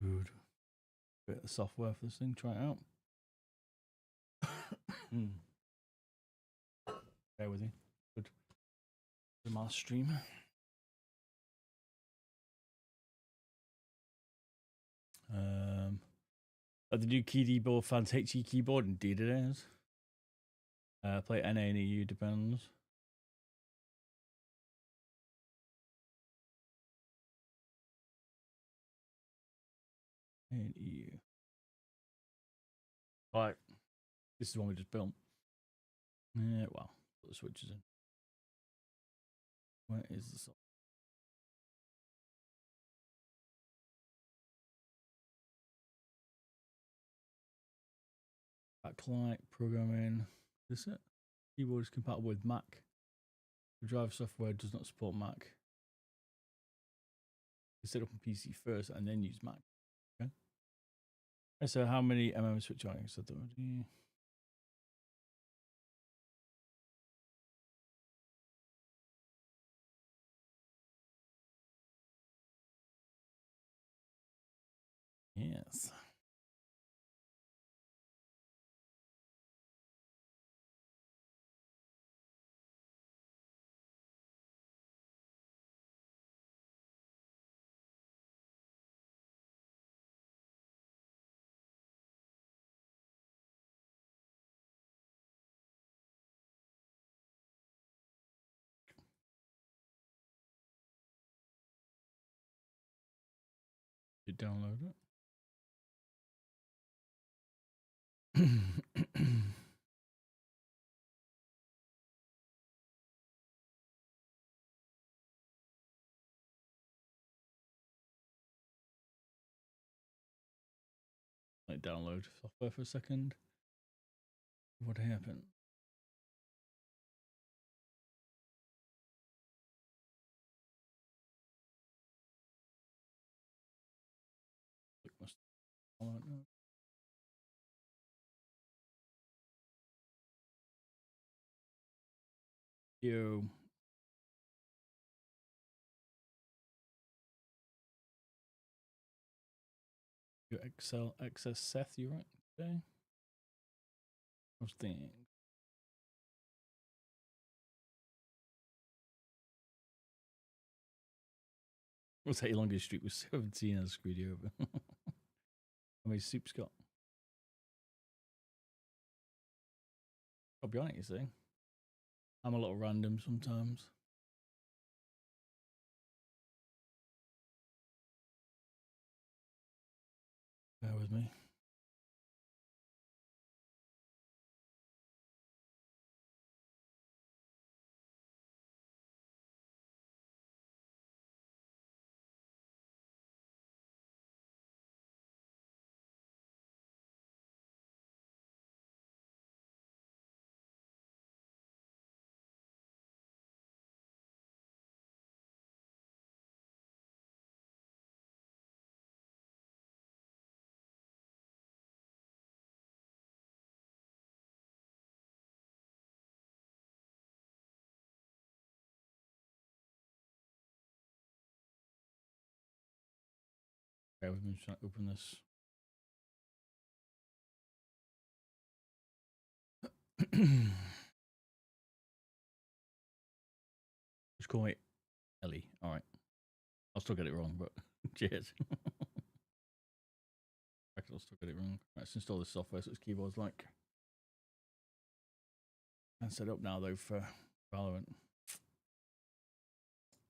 Good. Bit of the software for this thing, try it out. Bear with you. Good. The mass stream. The new KBDfans HE keyboard, indeed it is. Play NA and EU, depends. And EU. Alright. This is one we just built. Yeah, well, put the switches in. Where is the software? Backlight, programming. Is this it? Keyboard is compatible with Mac. The driver software does not support Mac. You set up on PC first and then use Mac. Okay. So how many switch are you? So yes. You download it. Like download software for a second. What happened? Yo. Your Excel access Seth, you right today? Those things. What's that? Your longest streak was 17 and I screwed you over. How many soups got? I'll be honest, you see. I'm a little random sometimes. Bear with me. Bear with me, I'm trying to open this. Just call it Ellie. All right. I'll still get it wrong, but cheers. I'll still get it wrong. Right, let's install this software so its keyboard's like. And set up now though for Valorant.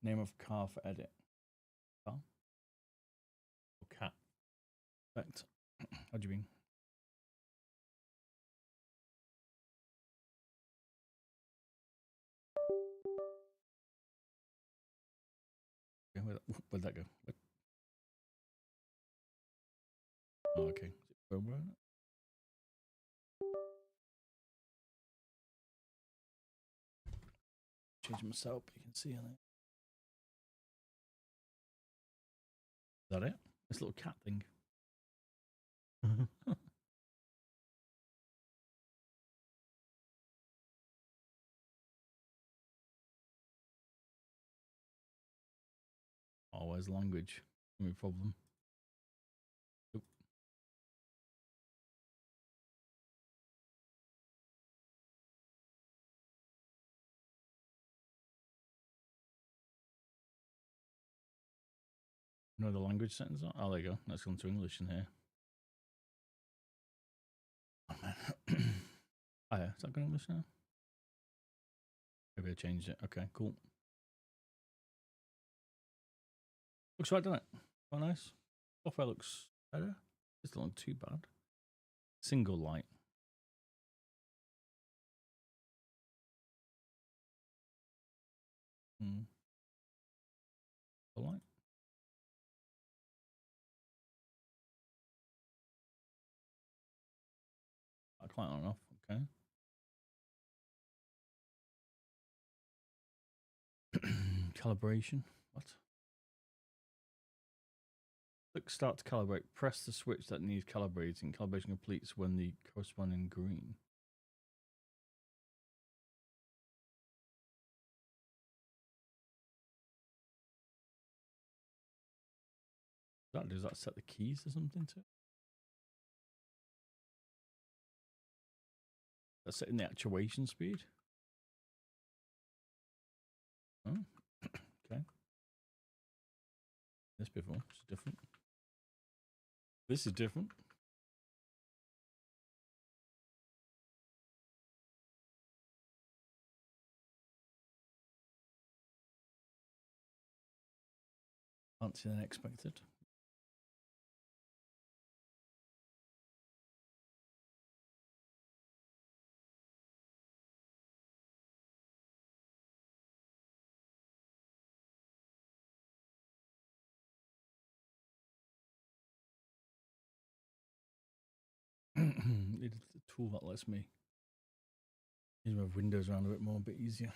Name of car for edit. Car? Or cat? Perfect. How do you mean? Okay, where'd that go? Oh, okay. Change my setup, you can see on it. Is that it? This little cat thing. Oh, where's language? No problem. Oop. No, the language settings are. Oh, there you go. Let's go into English in here. Oh, man. Oh, yeah. Is that going English now? Maybe I changed it. Okay, cool. Looks right, doesn't it? Quite nice. Software looks better. It's not too bad. Single light. Light. Client on and off. Okay. Calibration. What? Click start to calibrate. Press the switch that needs calibrating. Calibration completes when the corresponding green. Does that set the keys or something to it? That's setting the actuation speed. Oh, okay. This before. It's different. This is different. Fancier than expected. It's a tool that lets me move windows around a bit more, a bit easier.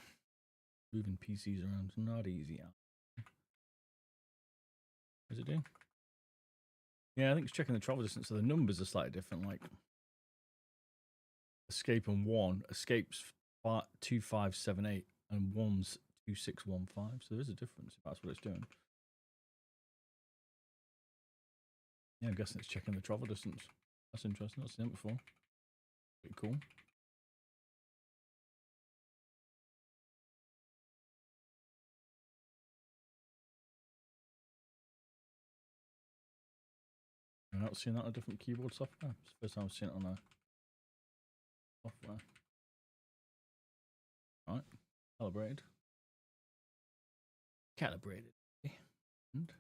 Moving PCs around is not easy. What does it do? Yeah, I think it's checking the travel distance, so the numbers are slightly different. Like escape on 1, escapes 2578, and one's 2615. So there is a difference if that's what it's doing. Yeah, I'm guessing it's checking the travel distance. That's interesting. I've seen it before. Pretty cool. I've not seen that on a different keyboard software. It's the first time I've seen it on a software. All right, calibrated. Calibrated. And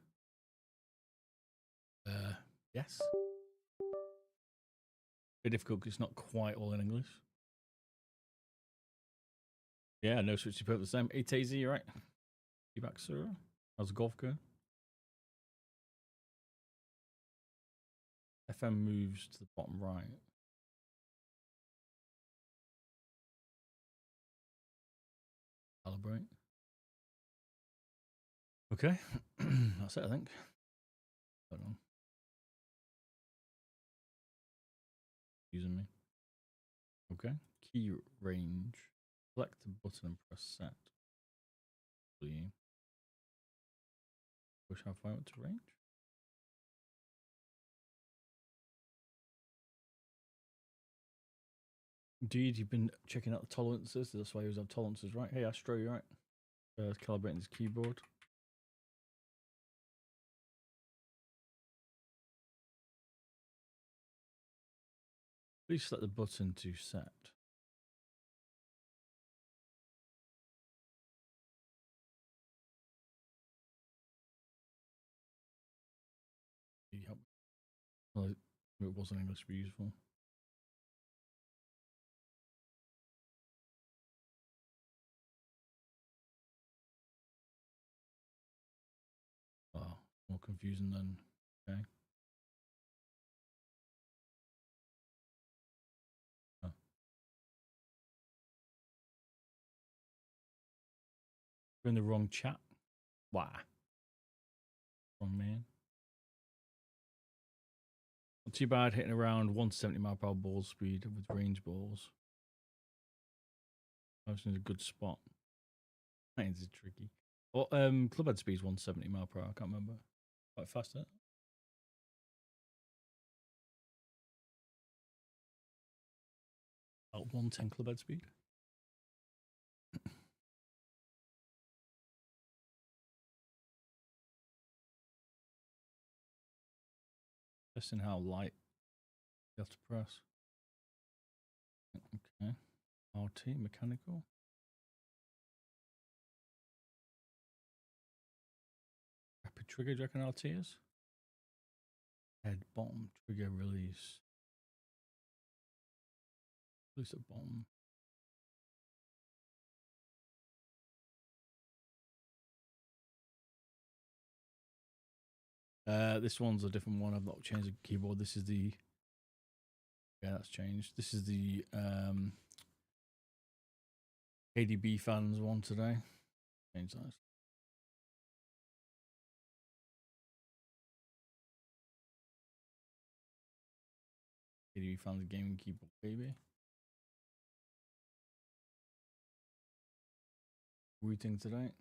yes. Bit difficult because it's not quite all in English. Yeah, no switch to the same. 8AZ, you right? You back, sir? How's the golf going? FM moves to the bottom right. Calibrate. Okay, that's it, I think. I don't know. Using me. Okay, key range. Select the button and press set. Push how far out to range. Indeed, you've been checking out the tolerances. That's why you always have tolerances, right? Hey, Astro, you right? Calibrating his keyboard. Please select the button to set. Yep. Well, it wasn't English to be useful. Oh, more confusing than okay. Oh. You're in the wrong chat. Why? Wrong man. Not too bad hitting around 170 mile per hour ball speed with range balls. I was in a good spot. That is tricky. Well, clubhead speed is 170 mile per hour. I can't remember. Quite fast, isn't it? About 110 clubhead speed. Testing how light you have to press. Okay. RT, mechanical. Rapid trigger, do you reckon RT is? Head bottom, trigger release. Release at bottom. This one's a different one. I've not changed the keyboard. This is the... Yeah, that's changed. This is the KBDfans one today. Change that. KBDfans gaming keyboard, baby. Routing today.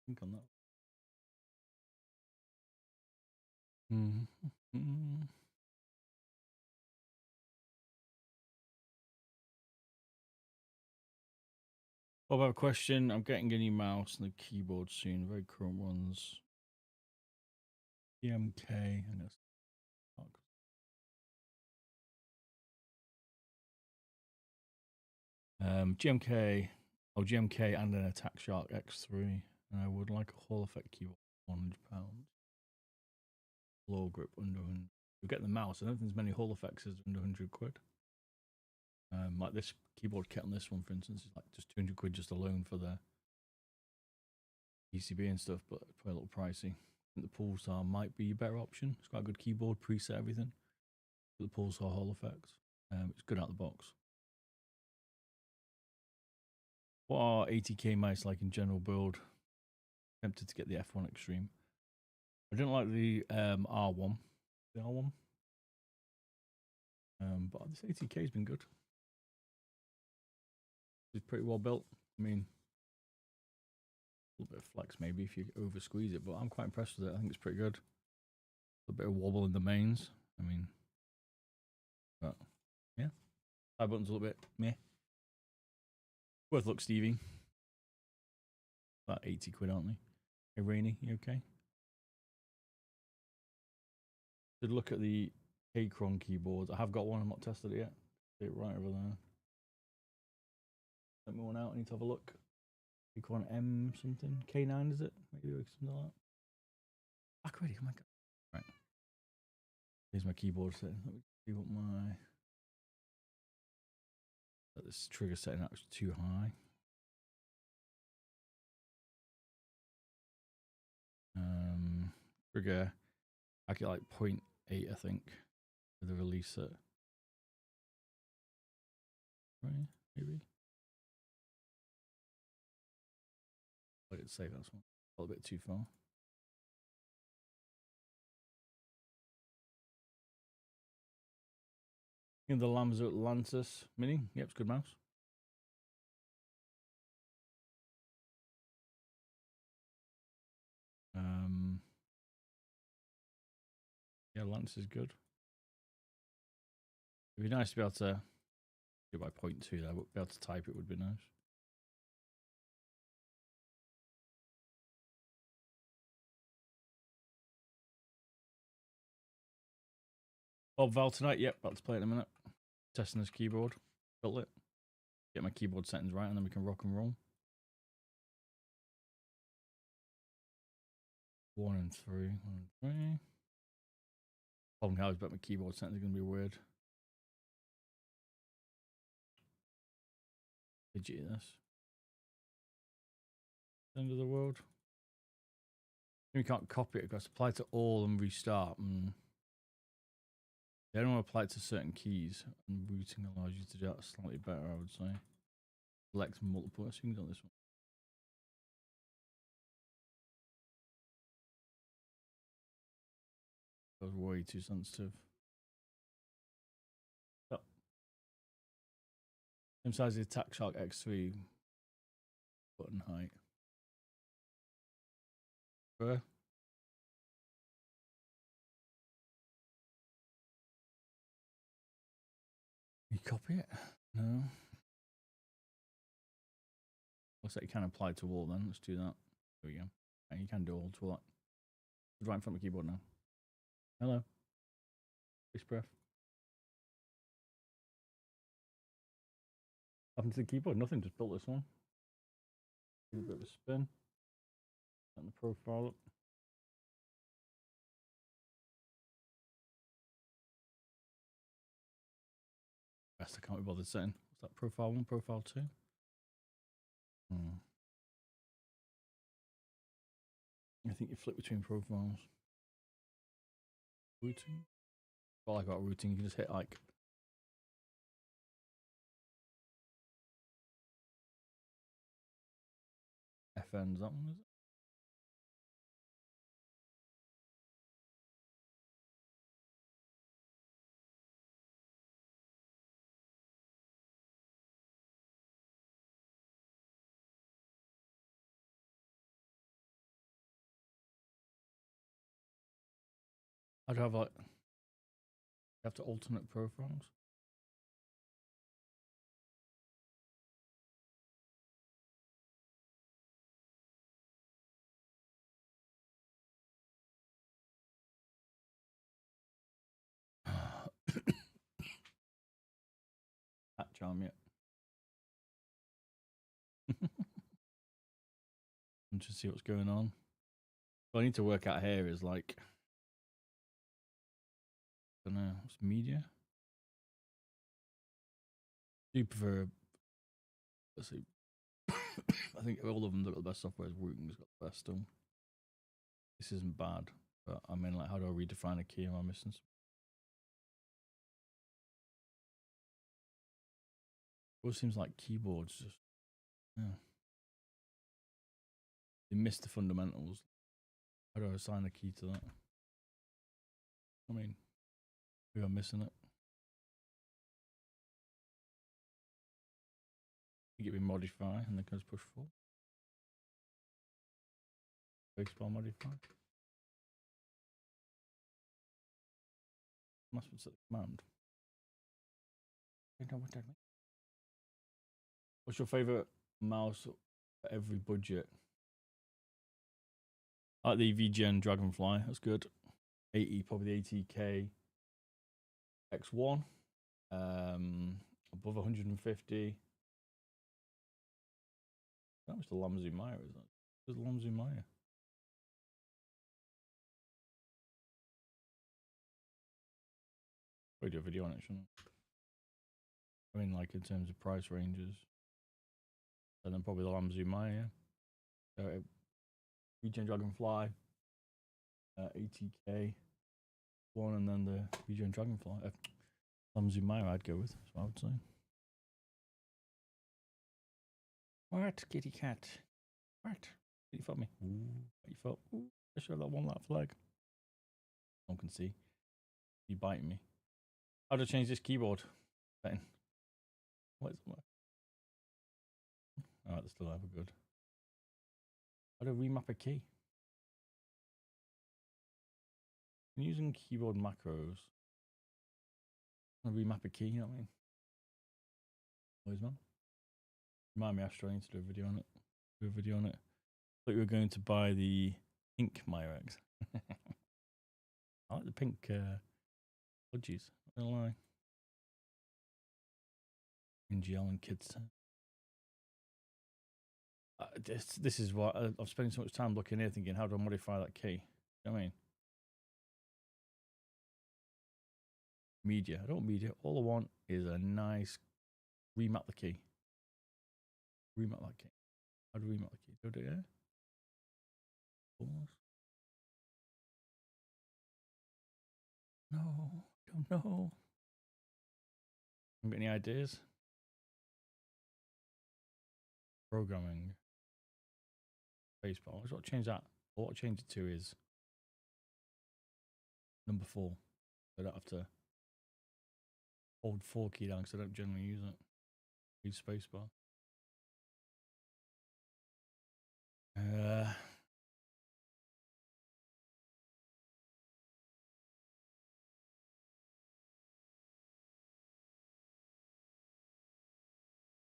Think on that. What about a question? I'm getting a new mouse and the keyboard soon. Very current ones. GMK. I'm gonna GMK. Oh, GMK and an Attack Shark X3. And I would like a Hall Effect keyboard. £100. Low grip under 100. You get the mouse. I don't think there's many Hall Effects as under 100 quid. Like this keyboard kit on this one, for instance, is like just 200 quid just alone for the PCB and stuff, but probably a little pricey. I think the Pulsar might be a better option. It's got a good keyboard, preset everything. The Pulsar Hall Effects. It's good out of the box. What are 80k mice like in general build? Tempted to get the F1 Extreme. I didn't like the R1. The R1. But this ATK has been good. It's pretty well built. I mean, a little bit of flex maybe if you over squeeze it, but I'm quite impressed with it. I think it's pretty good. A bit of wobble in the mains. I mean, but yeah, side buttons a little bit meh. Worth a look, Stevie. About 80 quid, aren't they? Hey, Rainy, you okay? Did look at the Gateron keyboards. I have got one. I'm not tested it yet. See it right over there. Let me one out. I need to have a look. Gateron M something. K9 is it? Maybe something like that. Back ready. Oh my god. Right. Here's my keyboard setting. Let me see what my this trigger setting that was too high. Trigger I get like 0.8 I think with the release set. Right, maybe. I did save that one. A little bit too far. In the Lamzo Atlantis Mini. Yep, it's good mouse. Yeah, Atlantis is good. It'd be nice to be able to do by 0.2 there, but be able to type it would be nice. Oh, Val tonight. Yep, about to play it in a minute. Testing this keyboard. Built it. Get my keyboard settings right, and then we can rock and roll. 1 and 3. 1 and 3. Problem how is about my keyboard settings are going to be weird. Fidgety this. End of the world. You can't copy it because apply to all and restart. They don't want to apply it to certain keys, and routing allows you to do that slightly better, I would say. Select multiple things on this one. That was way too sensitive. Oh. Same size as the Attack Shark X3 button height. Where? You copy it? No. Looks like you can apply to all then. Let's do that. There we go. And you can do all to all that. Right in front of the keyboard now. Hello. Big breath. Happened to the keyboard? Nothing, just built this one. Give it a bit of a spin. And the profile up. Best I can't be bothered setting. What's that? Profile 1, profile 2? I think you flip between profiles. Routing? Well, I got routing. You can just hit like. FN's that one, is it? I'd have like. You have to alternate profiles. That charm yet. And just see what's going on. What I need to work out here is like, I don't know, what's media? Do you prefer? Let's see. I think all of them got the best software. Routing's got the best still. This isn't bad, but I mean, like, how do I redefine a key? Am I missing some? It seems like keyboards just, yeah. They missed the fundamentals. How do I assign a key to that? I mean, we are missing it. You get me modify and then goes push forward. Baseball modify. Must be set the command. I don't know what that means. What's your favorite mouse for every budget? I like the VGN Dragonfly. That's good. 80, probably the ATK X1. Above 150. That was the Lamzu Maya, is that? There's Lamzu Maya. Probably do a video on it, shouldn't I? I mean, like in terms of price ranges. And then probably the Lamzu Maya. VGN Dragonfly. ATK. One, and then the VGN Dragonfly. Lamzu Maya I'd go with, that's what I would say. What, kitty cat? What? You felt me? Ooh, you felt? Ooh, I should have that one lap flag. No one can see. You biting me. How to change this keyboard? What is it? Alright, that's still ever good. How to remap a key? I'm using keyboard macros. Remap a key, you know what I mean? Always, man. Remind me, Astro, I need to do a video on it. Do a video on it. I thought you were going to buy the pink Myrex. I like the pink budgies. Not gonna lie. NGL and kids. This is what I've spent so much time looking here thinking, how do I modify that key? You know what I mean? Media. I don't want media. All I want is a nice remap the key. Remap that key. How do we remap the key? Do it here? Pause. No, don't know. Got any ideas? Programming. Baseball. I just want to change that. What I change it to is number 4. So I don't have to hold 4 key down because I don't generally use it. Use spacebar.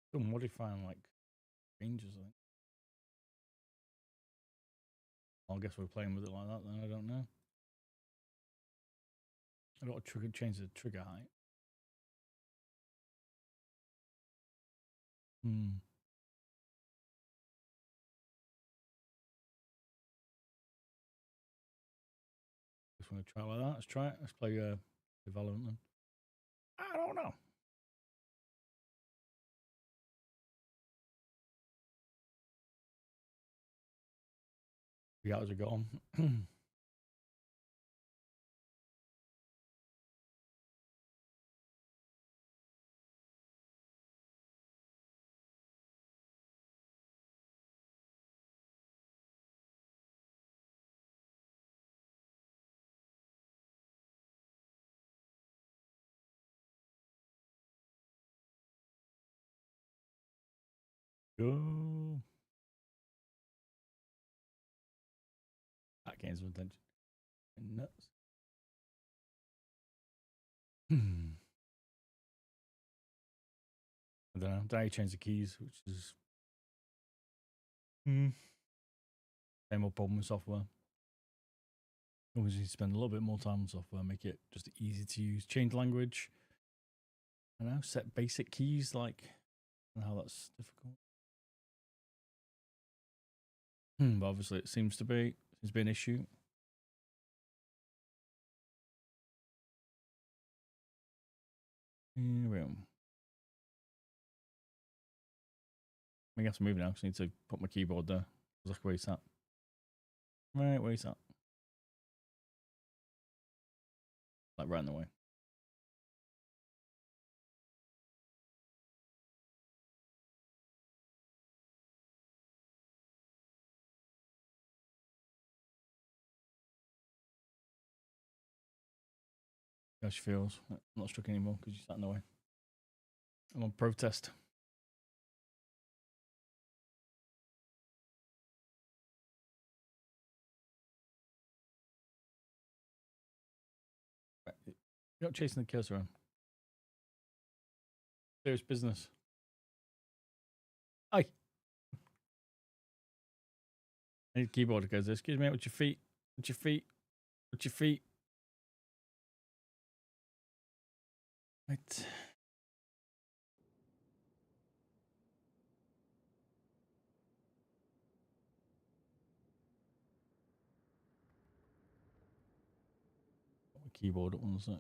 Still modifying like ranges, I think. I guess we're playing with it like that then, I don't know. I don't want to change the trigger height. Just want to try like that. Let's try it. Let's play development then. I don't know. 3 hours are gone. Go. That gains some attention. Nuts. I don't know. Then I change the keys, which is same old problem with software. Always need to spend a little bit more time on software, make it just easy to use. Change language. I don't know, set basic keys, like, I don't know how that's difficult. But obviously it seems to be an issue. Here we go. I guess I'm moving now because I need to put my keyboard there. Like, where he's at. Right, where he's at. Like right in the way. How she feels. I'm not struck anymore because you sat in the way. I'm on protest. You're not chasing the kills around. Serious business. Hi. I need a keyboard that goes, excuse me, with your feet. With your feet. With your feet. Right. Keyboard at 1 sec.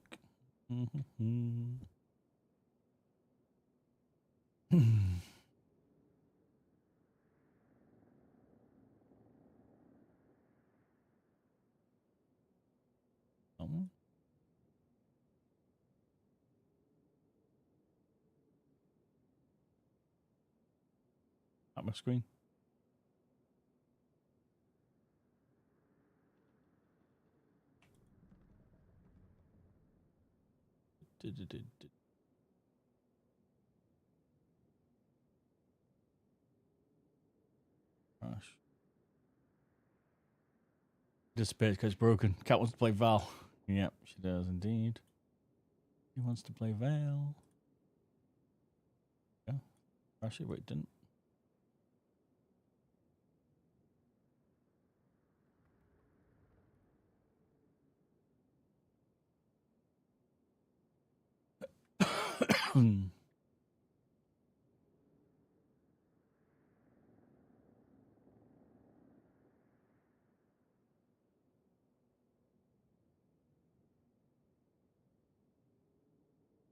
At my screen. Crash. Disappears because it's broken. Cat wants to play Val. Yep, she does indeed. He wants to play Val. Yeah. Crash it, but it didn't.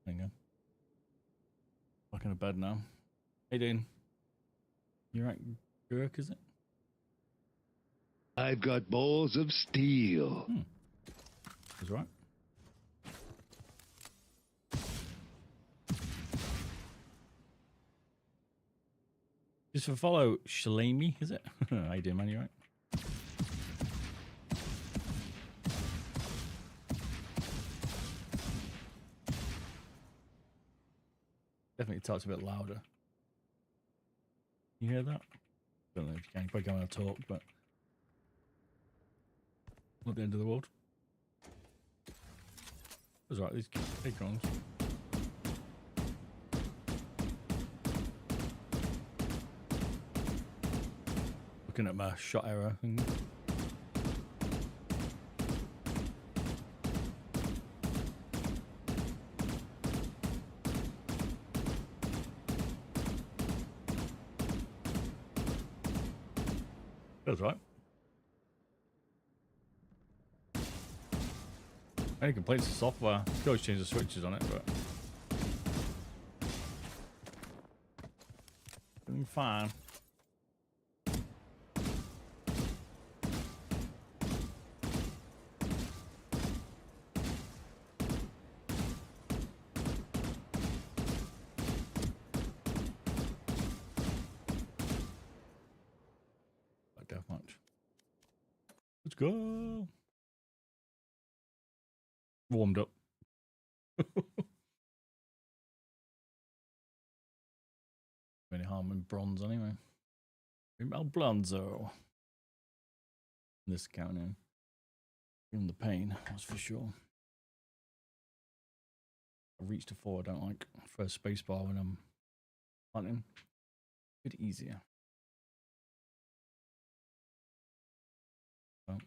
Hang on. Back in the bed now. Hey, Dean. You right, Gurk, is it?
I've got balls of steel.
That's right. Just for follow Shalami, is it? How you doing, man? You right? Definitely talks a bit louder. You hear that? Don't know if you can. You probably can't talk, but not the end of the world. That's right. These Gaterons. Looking at my shot error thing. That's right. Any complaints with software? You can always change the switches on it, but doing fine. Deathmatch. Let's go. Warmed up. Any harm in bronze anyway. Rimel Blonzo. This account now. Feeling the pain, that's for sure. I reached a 4 I don't like. First spacebar when I'm hunting. A bit easier. Oh.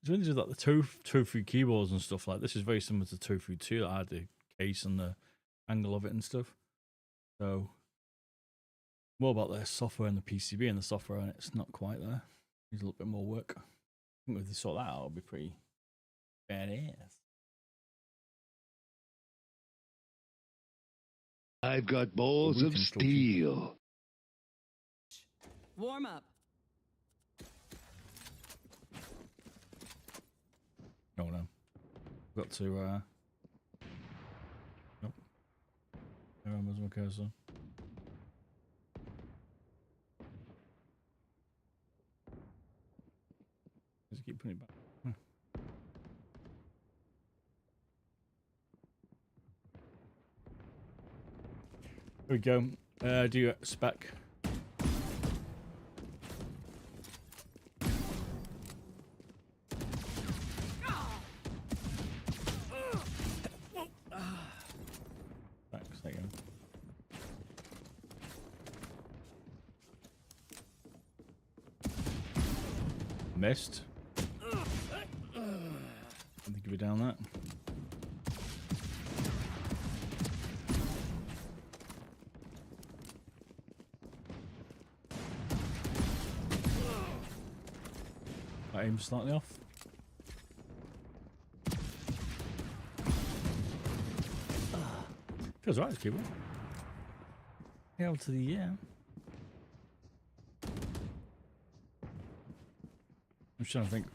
It's really just like the tofu keyboards and stuff like this is very similar to Tofu 2 that I had the case and the angle of it and stuff. So more about the software and the PCB and the software, and it's not quite there. Needs a little bit more work. I think if they sort that out, it'll be pretty badass.
I've got balls of steel.
Warm up.
Oh no. Got to nope. There was my cursor. Just keep putting it back. we go. Do you spec? Thanks, there you go. Missed. I think if you're down that. I aim slightly off. Feels right, people. Hell to the yeah. I'm just trying to think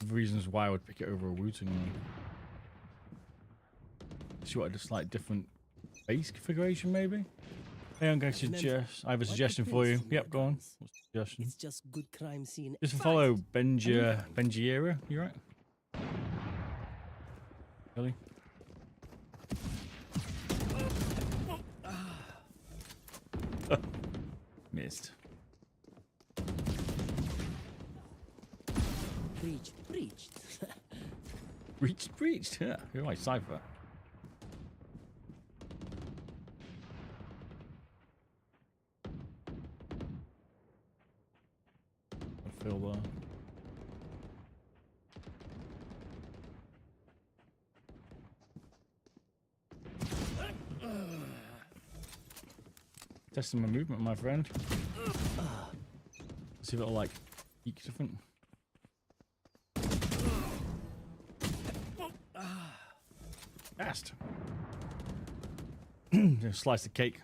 of reasons why I would pick it over a Wooting. See what a slight different base configuration, maybe. Hey, I'm going to suggest. I have a suggestion for you. Yep, go on. What's the suggestion?
It's just good crime scene.
Just follow Benjiera. You right? Really? Missed. Breached. Yeah, you're right, Cypher. I feel that. Testing my movement, my friend. See if it'll like peak different. Fast. Just slice the cake.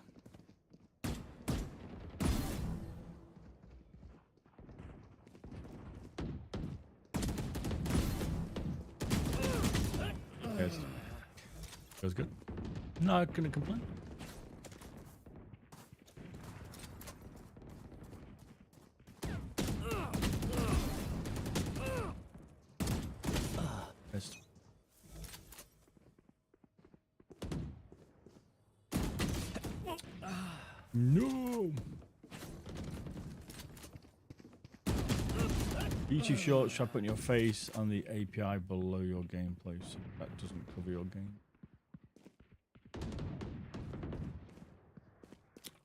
Yes. Feels good. Not gonna complain. Missed. No. YouTube shorts try putting your face on the API below your gameplay, so that doesn't cover your game.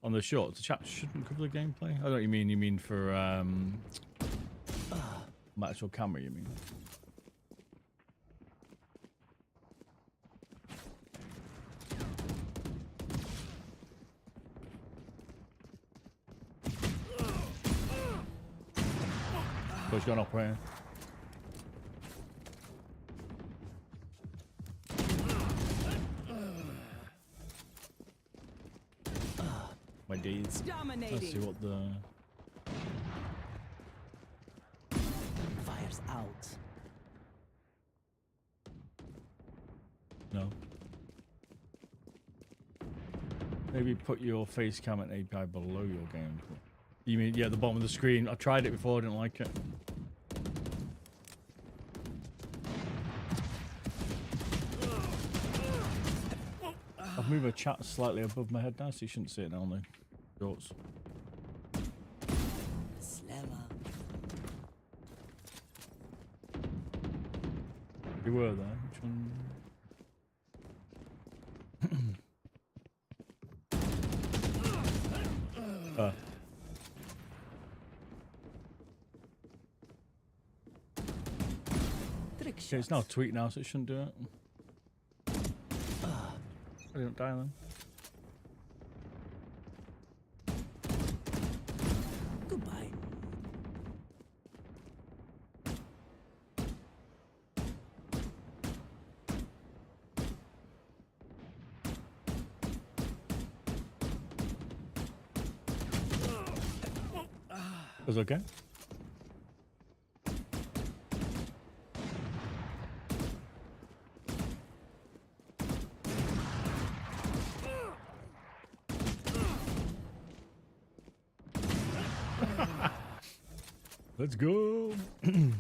On the shorts, the chat shouldn't cover the gameplay. I don't know what you mean. You mean for my actual camera? You mean? What's going up here? My Jades. Let's see what the
Fire's out.
no. Maybe put your face cam and API below your game. You mean, yeah, the bottom of the screen. I tried it before, I didn't like it. I've moved a chat slightly above my head now, so you shouldn't see it now on the shorts. You were there. Which one? Okay, it's now a tweet now, so it shouldn't do it. I didn't die then.
Goodbye.
Was it okay? Let's go. I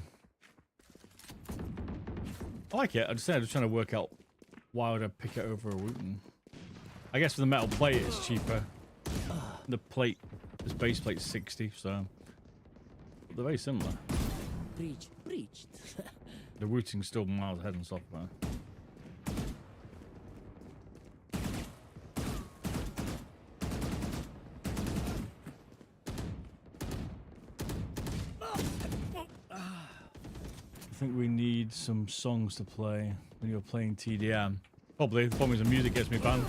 like it. I just said I was trying to work out why would I pick it over a Wooten. I guess for the metal plate, it's cheaper. The plate, this base plate's 60, so they're very similar.
Preached.
The routing's still miles ahead and software. I think we need some songs to play when you're playing TDM. Probably. The problem is the music gets me banned.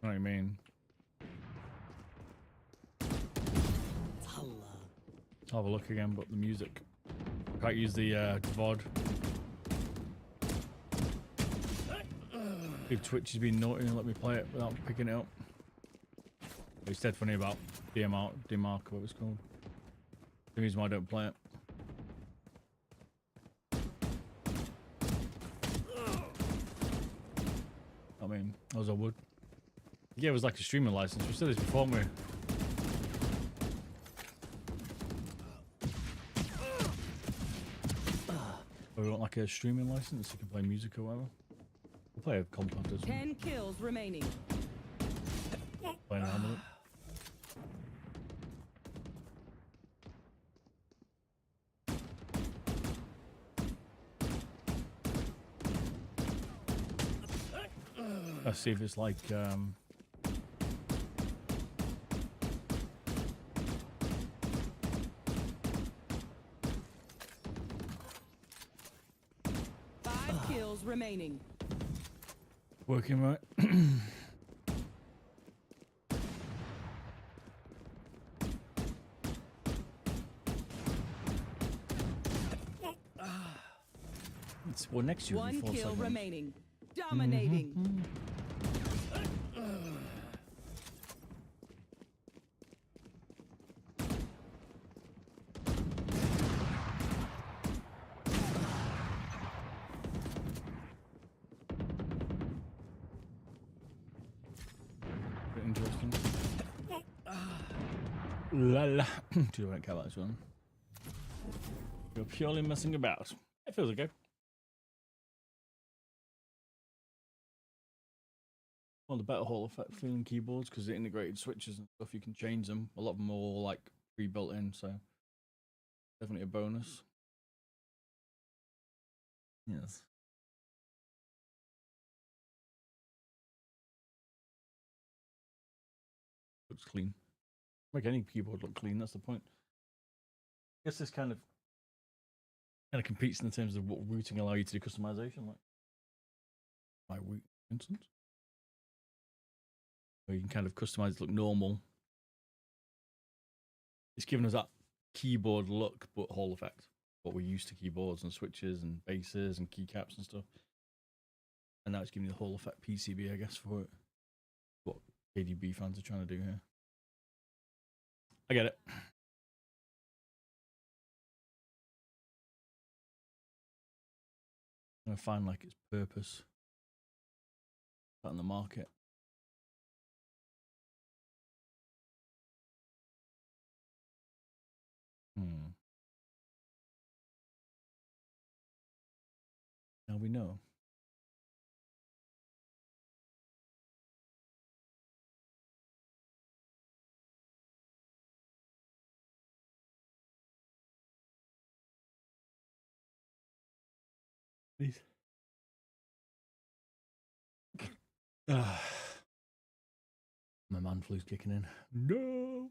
You know what I mean? I'll have a look again, but the music. Can't use the VOD. If Twitch has been naughty and let me play it without picking it up. But it's dead funny about DMR, what it's called. The reason why I don't play it. I mean, as I would. Yeah, it was like a streaming license. We said this before, me. We want like a streaming license, you can play music or whatever. We'll play a compact as well.
10 kills remaining.
Play an armament. Let's see if it's like
5 kills remaining.
working right. We're next to you.
1 kill
seconds.
remaining. Dominating.
Interesting. La la. Do you want to cover this one? You're purely messing about. It feels okay. One of the better Hall effect feeling keyboards because the integrated switches and stuff, you can change them. A lot of them are all like pre-built in, so definitely a bonus. Yes. Looks clean. Make any keyboard look clean, that's the point. I guess this kind of competes in terms of what routing allow you to do customization, like my root, for instance. Where you can kind of customize it to look normal. It's given us that keyboard look, but Hall effect. What we're used to keyboards and switches and basses and keycaps and stuff. And now it's giving you the Hall effect PCB, I guess, for it. What KBDfans are trying to do here. I get it. I'm gonna find like its purpose out in the market. Now we know. Please. My man flu's kicking in. No.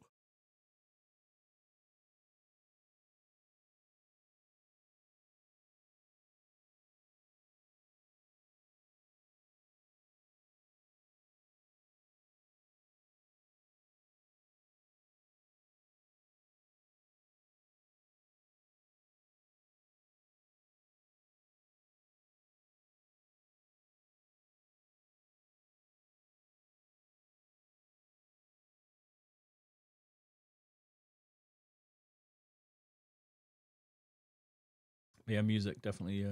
Yeah, music definitely.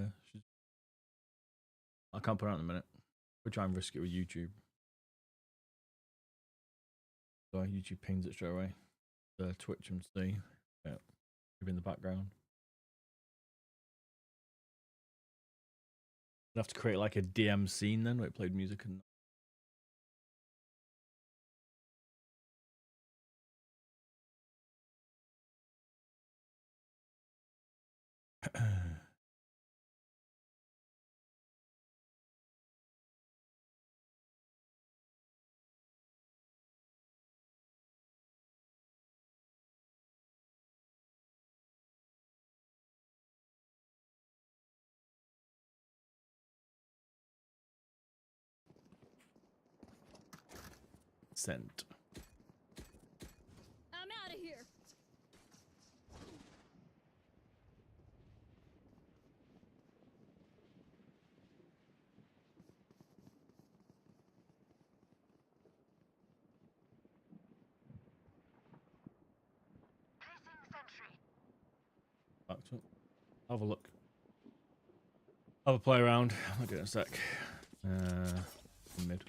I can't put it out in a minute. We'll try and risk it with YouTube. So YouTube pings it straight away. Twitch and see. Yeah, in the background. I'd have to create like a DM scene then where it played music and Sent.
I'm out of here.
Back to it. Have a look. Have a play around. I'll do it in a sec. Mid.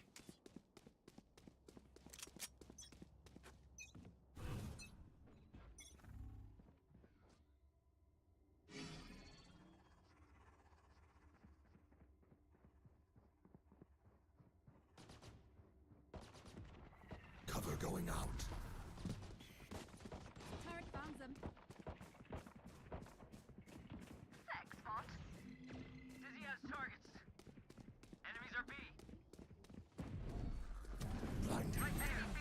Cover going out.
Turret found them.
Thanks, Mont. Dizzy has targets. Enemies are B.
Blinding.
Right there, B.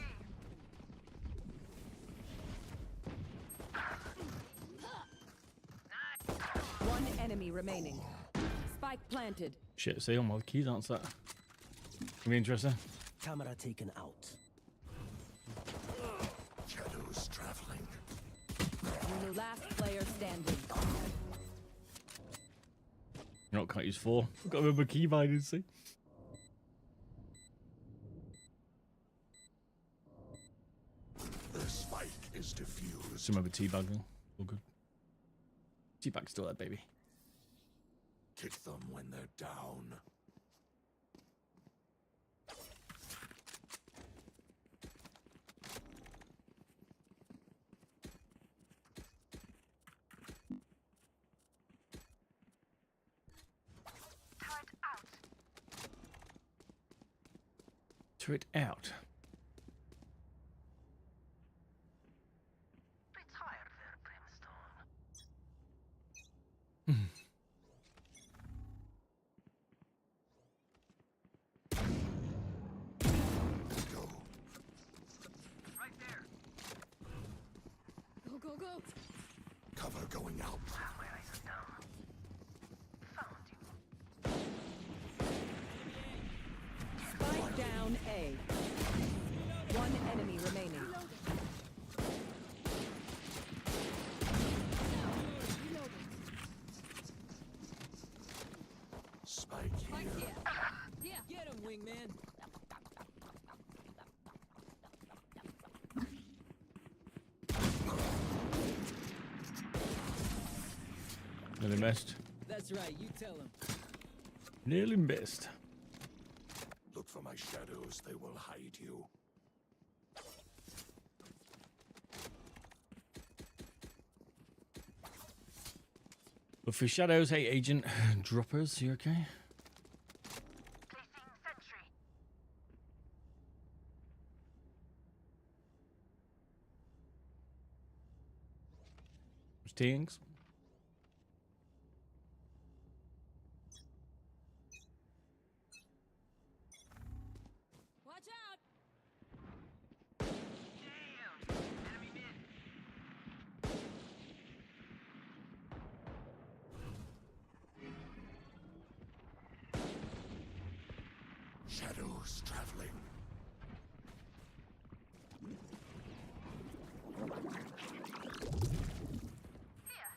One enemy remaining. Spike planted.
Shit, see all my keys answer that. Gonna be interesting.
Camera taken out.
Shadows traveling.
The last player standing.
You know what can't use 4. I've got to remember key binding, see?
The spike is diffused.
Just remember teabagging. All good. Teabag's still there, baby.
Kick them when they're down.
Turret out.
Turret out.
Retire there, Brimstone.
Go.
Right there.
Go, go, go.
Cover going out.
Where are you dumb? Found you.
Spike down A. One enemy remaining.
Spike
Right
here.
here. Yeah.
Get him, wingman.
Nearly missed.
That's right, you tell him.
Nearly missed.
Look for my shadows. They will hide you.
Look for shadows. Hey, agent. Droppers, you okay?
Placing sentry.
Stings.
Watch out.
Damn. Enemy mid.
Shadows traveling.
Here.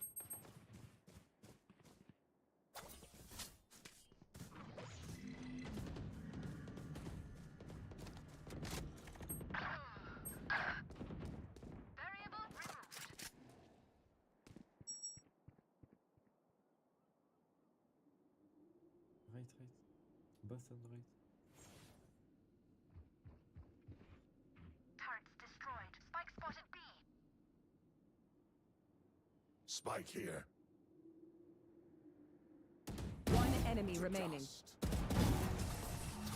Variable removed.
Right. Both on the right.
Turrets destroyed. Spike spotted B.
Spike here.
One enemy remaining.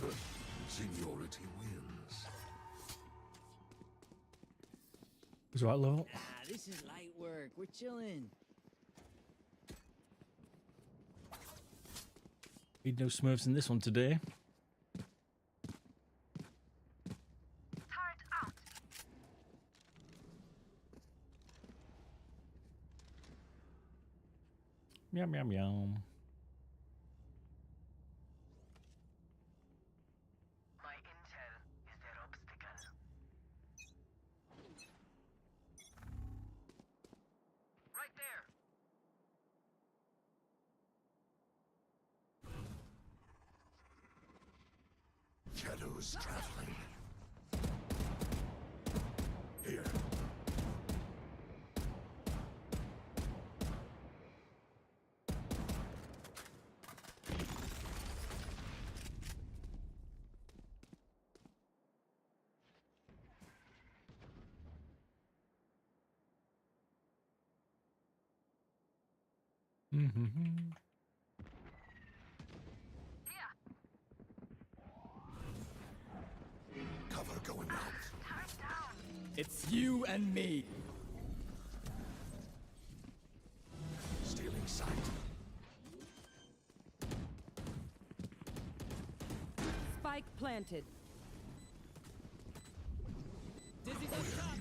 Dust. Seniority wins.
Is right level?
Ah, this is light work. We're chilling.
Need no Smurfs in this one today.
Turret out.
Meow meow meow.
My intel is their obstacle. Right there.
Shadows traveling. Here.
Mm-hmm.
Cover going out.
It's you and me.
Stealing sight.
Spike planted.
Dizzy's up top.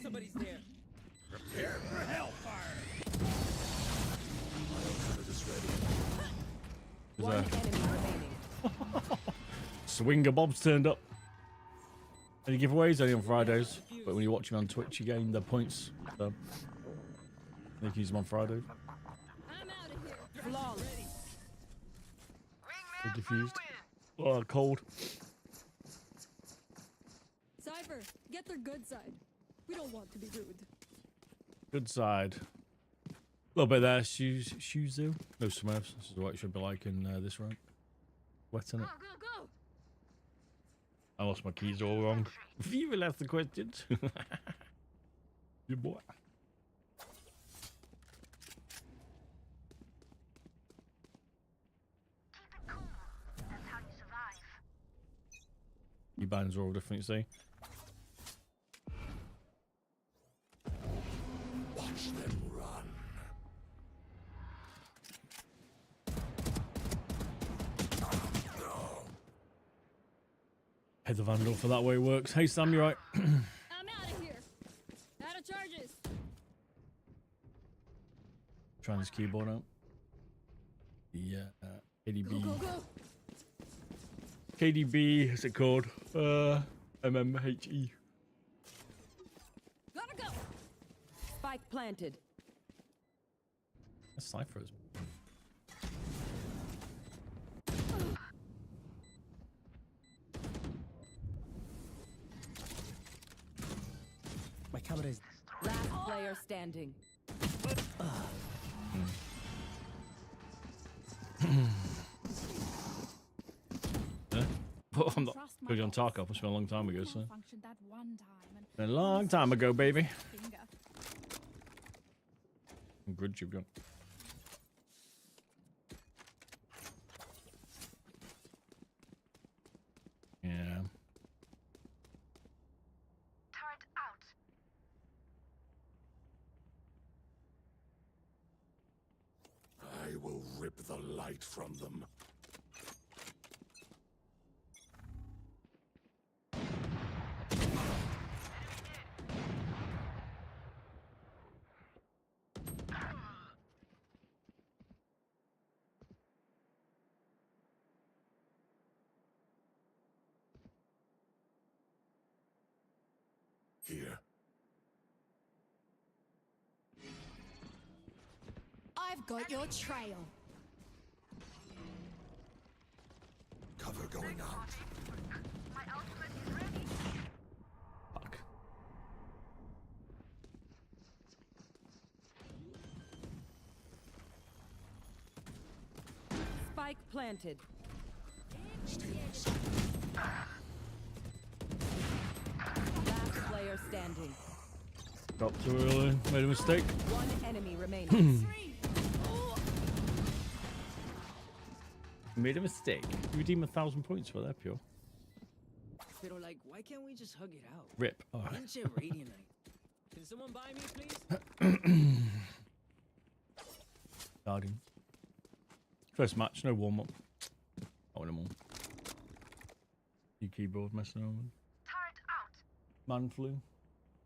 Somebody's there.
Prepare for hellfire. Turret is ready.
One enemy remaining.
Swinger Bob's turned up. Any giveaways? Only on Fridays. But when you watch him on Twitch, you gain the points. So you can use them on Friday.
I'm out of here.
Flawless.
They're diffused. Oh, cold.
Cypher, get their good side. We don't want to be rude.
Good side. A little bit there. Shoes though. No Smurfs. This is what it should be like in this rank. Wet in it.
Go, go, go!
I lost my keys all wrong. You will ask the questions. Your boy.
Keep it cool. That's how you survive.
Your bands are all different, you see.
Watch them run.
Pay the Vandal for that way it works. Hey Sam, you right?
I'm out of here. Out of charges.
Trying this keyboard out. Yeah, KDB.
Go, go, go.
KDB, is it called? MMHE.
Gotta go.
Spike planted.
That's Cypher's.
My camera is.
Last player standing.
Well, I'm not
Trust my
good on
boss.
Tarkov. It's been a long time ago, so.
Functioned that one time and
A long time ago, baby.
finger.
Good you've got. Yeah.
Turret out.
I will rip the light from them. Here.
I've got your trail.
Cover going out.
My ultimate is ready.
Fuck.
Spike planted.
Stealing sight.
Last player standing.
Got too early. Made a mistake.
One enemy remaining.
Made a mistake. You redeem 1,000 points for that, pure.
Pero like, why can't we just hug it out?
Rip. Oh.
Pinche Radianite. Can someone buy me, please?
Guardian. First match, no warm up. minimal. Your keyboard messing around.
Turret out.
Man flu.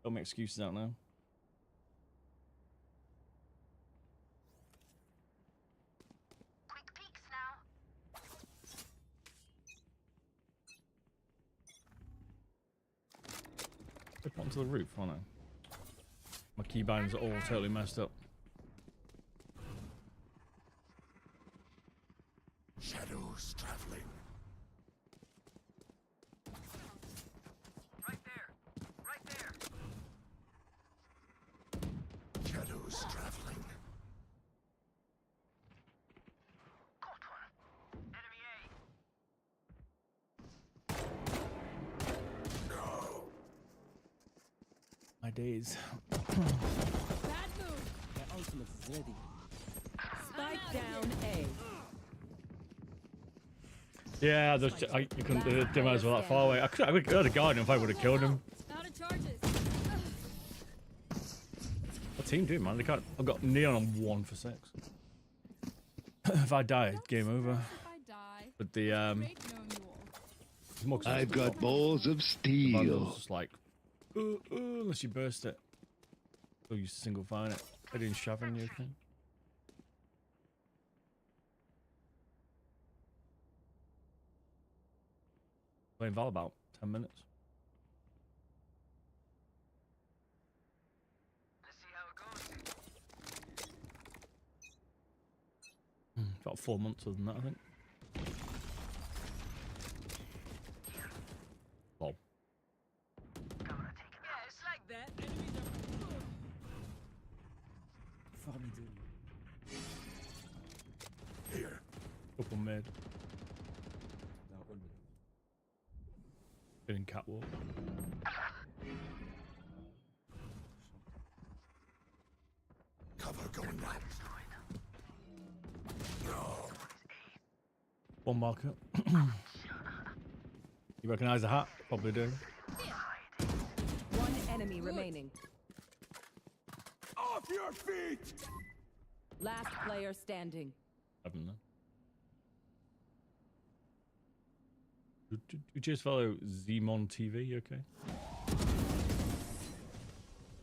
Don't make excuses out now.
Quick peeks now.
Flip onto the roof, aren't I? My keybinds are all totally messed up.
Shadows traveling.
Right there. Right there.
Shadows traveling.
Caught one. Enemy A.
No.
My days.
Bad move.
My ultimate is ready.
Spike down A.
Yeah, you couldn't do it. Might as well that far away. I could have a guard if I would have killed him.
Out of charges.
What team doing, man? They can't. I've got Neon on 1 for 6. If I die, game over.
If I die.
But the
Great knowing you all.
it's more 'cause
I've got balls of
the
steel.
bundle's just like unless you burst it. Or you single fire it. I didn't shove in anything. Playing Val about 10 minutes.
Let's see how it goes.
About 4 months other than that, I think. Lol.
Yeah, it's like that.
Enemies are. Funny dude.
Here.
Couple mid.
Now on me.
Been in catwalk.
Cover going out. No.
One marker. You recognise the hat? Probably do.
One enemy remaining.
Off your feet!
Last player standing.
Haven't they? You just follow Zmon TV, you okay?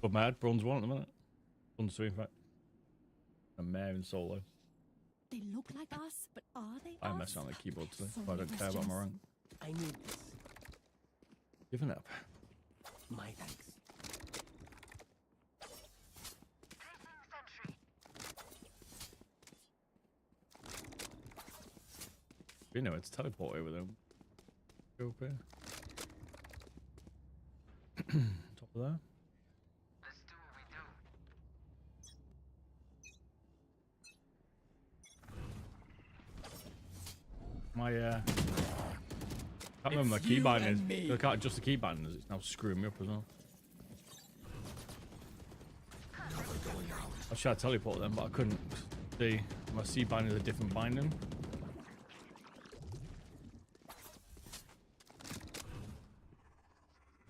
But mad, bronze 1 at the minute. Bronze 2 in fact. And Mare in solo.
They look like us, but are they
I
us?
mess around with the keyboard today,
So
but I
many
don't care about my rank.
I need this.
Giving up.
My thanks.
Placing sentry.
You know, it's teleport over them. Go up here. Top of there.
Let's do what we do.
My can't remember my
It's
key
you
binding.
and me.
I can't adjust the key bindings. It's now screwing me up as well.
Cover going out.
I tried to teleport them, but I couldn't. See, my C binding is a different binding.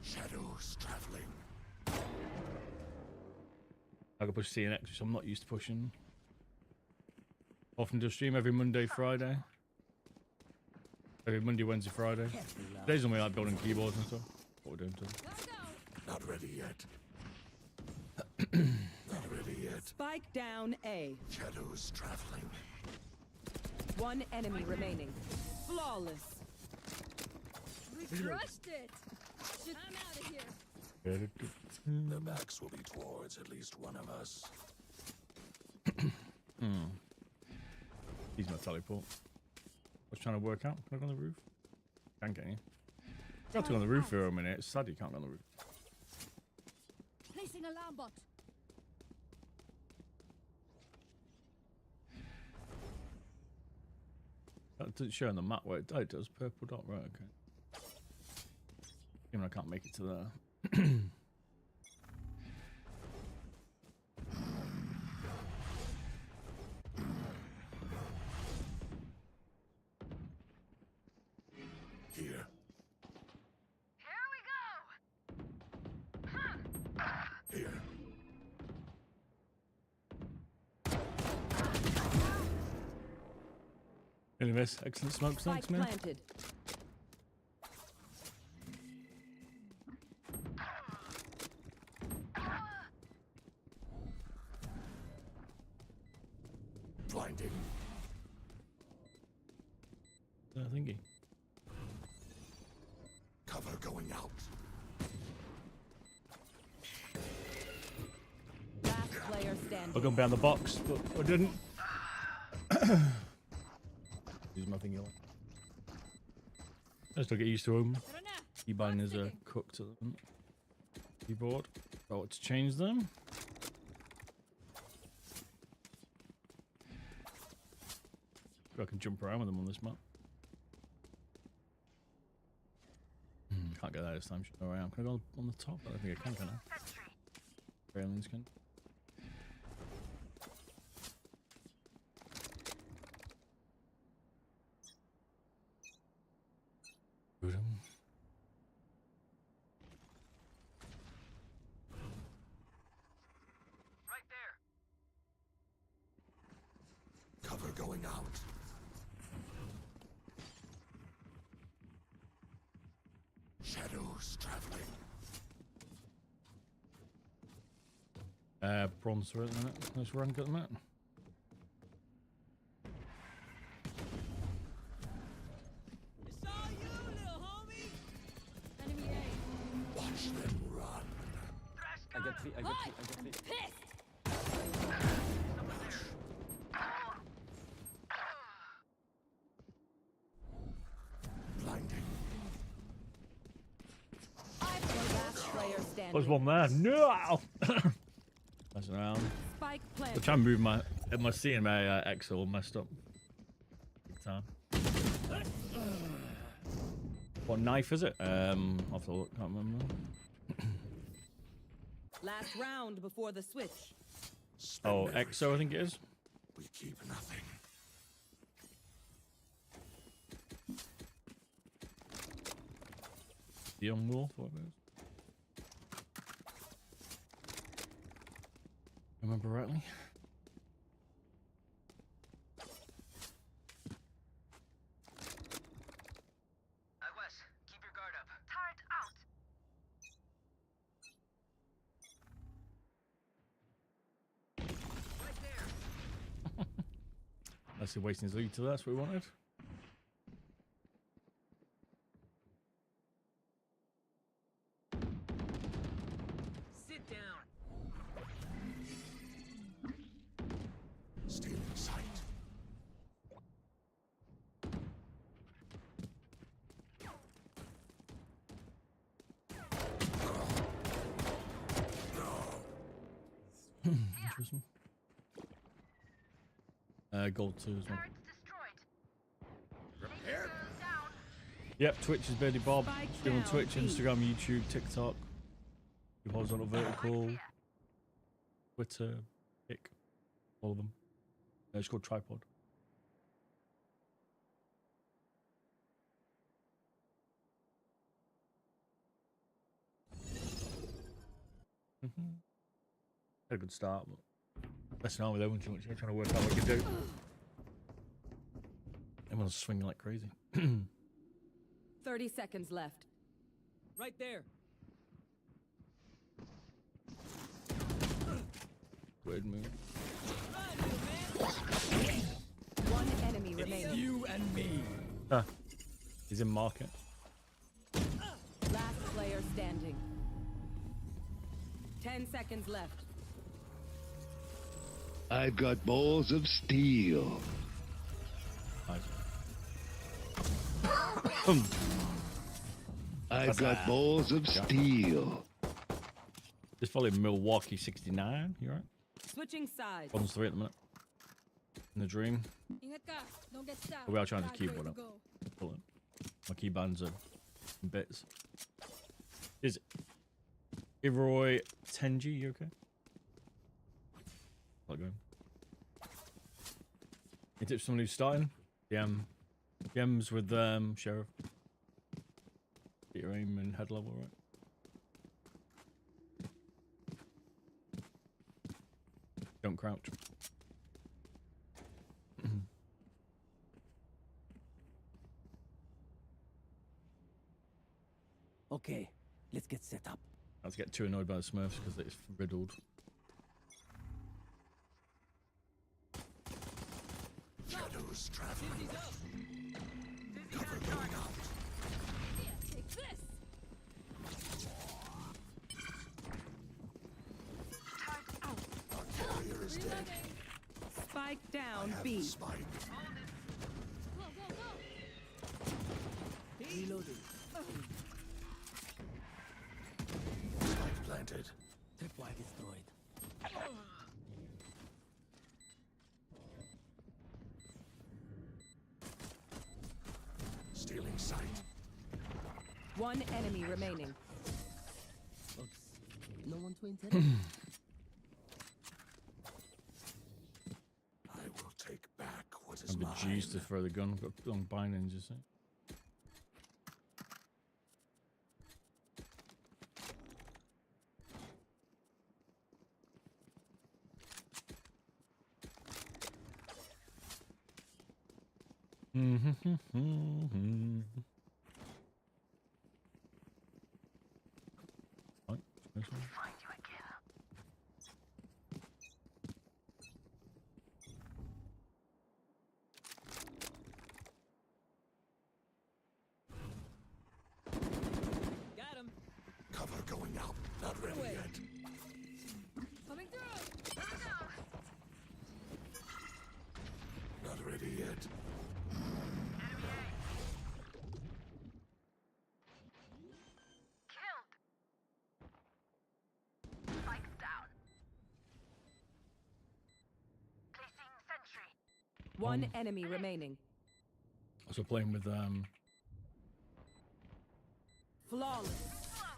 Shadows traveling.
I can push C and X, which I'm not used to pushing. Often do stream every Monday, Friday. Every Monday, Wednesday, Friday.
Careful now.
Today's only like building keyboards and stuff. What we're doing today.
Gotta go.
Not ready yet. Not ready yet.
Spike down A.
Shadows traveling.
One enemy remaining. Flawless.
We crushed it. I'm out of here.
Their backs will be towards at least one of us.
He's my teleport. I was trying to work out. Can I go on the roof? Can't get you. Got to go on the roof for a minute. It's sad you can't go on the roof.
Placing alarm bot.
That doesn't show on the map where it does. Purple dot, right, okay. Even I can't make it to there.
Here.
Here we go.
Here.
Really miss. Excellent smoke.
Spike
Thanks, man.
planted.
Blinding.
Thingy.
Cover going out.
Last player
I
standing.
got behind the box, but I didn't. Use my thingy. I still get used to them. Keybind is cooked at the moment. Keyboard. Oh, to change them. I can jump around with them on this map. Can't get that this time. All right, I'm gonna go on the top. I don't think I can I? Railings can.
Right there.
Cover going out. Shadows traveling.
Bronze through at the minute. Nice rank at the minute.
It's all you, little homie.
Enemy A.
Watch them run.
I got three. I got three. I got three.
Pissed.
Blinding.
Last player standing.
There's one there. No! That's around.
Spike
I'm
planted.
trying to move my C and my X all messed up. Big time. What knife is it? I'll have to look. Can't remember.
Last round before the switch.
Spend
Oh,
everything.
EXO I think it is.
We keep nothing.
The Young Wolf, what it is. Remember rightly?
Wes, keep your guard up. Turret out. Right there.
That's the wasting his lead to that's what we wanted.
Sit down.
Stealing sight.
Interesting. Gold 2 as well.
Turret destroyed. Repaired. Down.
Yep, Twitch is Beardy Bob.
Spike
Stream on
down,
Twitch,
B.
Instagram, YouTube, TikTok. Horizontal Vertical. Twitter. Kick. All of them. It's called Tripod. Had a good start, but messing around with everyone too much. I'm trying to work out what you can do. Everyone's swinging like crazy.
30 seconds left.
Right there.
Weird move.
Run, little man.
One enemy remaining.
You and me.
Huh. He's in market.
Last player standing. 10 seconds left.
I've got balls of steel.
Nice.
I've got balls of steel.
Just following Milwaukee 69. You alright?
Switching sides.
Bronze 3 at the minute. In the dream.
Ingat ka. Don't get stabbed.
We are trying to
Last
keyboard
way
up.
to go.
Pull it. My keybinds are in bits. Is Iroy Tenji, you okay? How's it going? You tip someone who's starting? GMs with Sheriff. Get your aim and head level, right? Don't crouch.
Okay, let's get set up.
I have to get too annoyed by the Smurfs because it's riddled.
Shadows traveling.
Dizzy's up.
Cover going out.
Here, take this.
Our carrier is dead.
Reloading.
Spike
I
down
have
B.
the spike.
Go, go, go.
Reloading.
Spike planted.
Tripwire destroyed.
Stealing sight.
One enemy remaining.
Oops. No one to interrupt.
I will take back what is
And the
mine.
G's to throw the gun. I've got long bindings, you see. Right, this one.
Find you again.
Got him.
Cover going out. Not ready
Away.
yet.
Coming through.
Not ready yet.
Enemy A. Killed. Spikes down. Placing sentry.
One enemy remaining.
Also playing with
Flawless.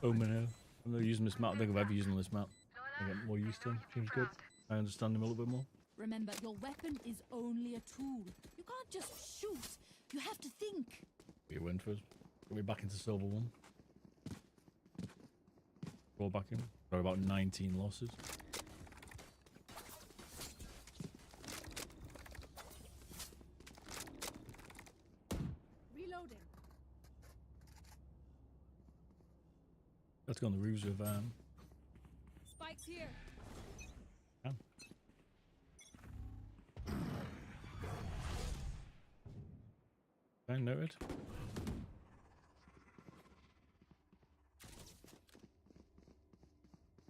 Omen. I'm not using this map. I think I've ever used on this map. I get more used to him. Seems good. I understand him a little bit more.
Remember, your weapon is only a tool. You can't just shoot. You have to think.
Be a win for us. Get me back into Silver 1. Roll back in. Got about 19 losses.
Reloading.
Let's go on the roofs with
Spikes here.
Cam. Okay, noted.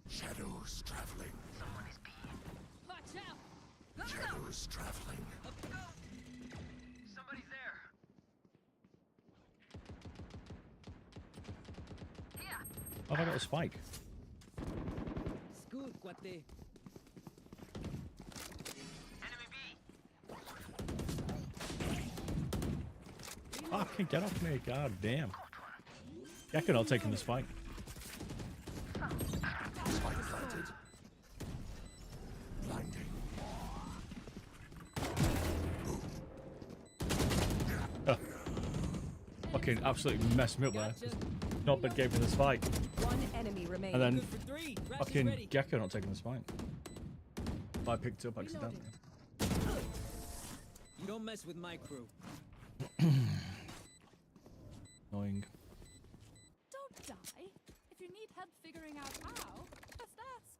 Shadows traveling.
Someone is B.
Watch out.
Shadows traveling.
Up we go.
Somebody's there. Here.
Oh, I got a spike.
It's good, cuate.
Enemy B.
Fucking get off me, god damn. Gecko not taking the spike.
Spike planted. Blinding.
Fucking absolutely messed me up there.
Gotcha.
Not been gave me the spike.
One enemy remaining.
And then
Good for three. Rash is
fucking
ready.
Gecko not taking the spike. I picked it up accidentally.
You don't mess with my crew.
Annoying.
Don't die. If you need help figuring out how, just ask.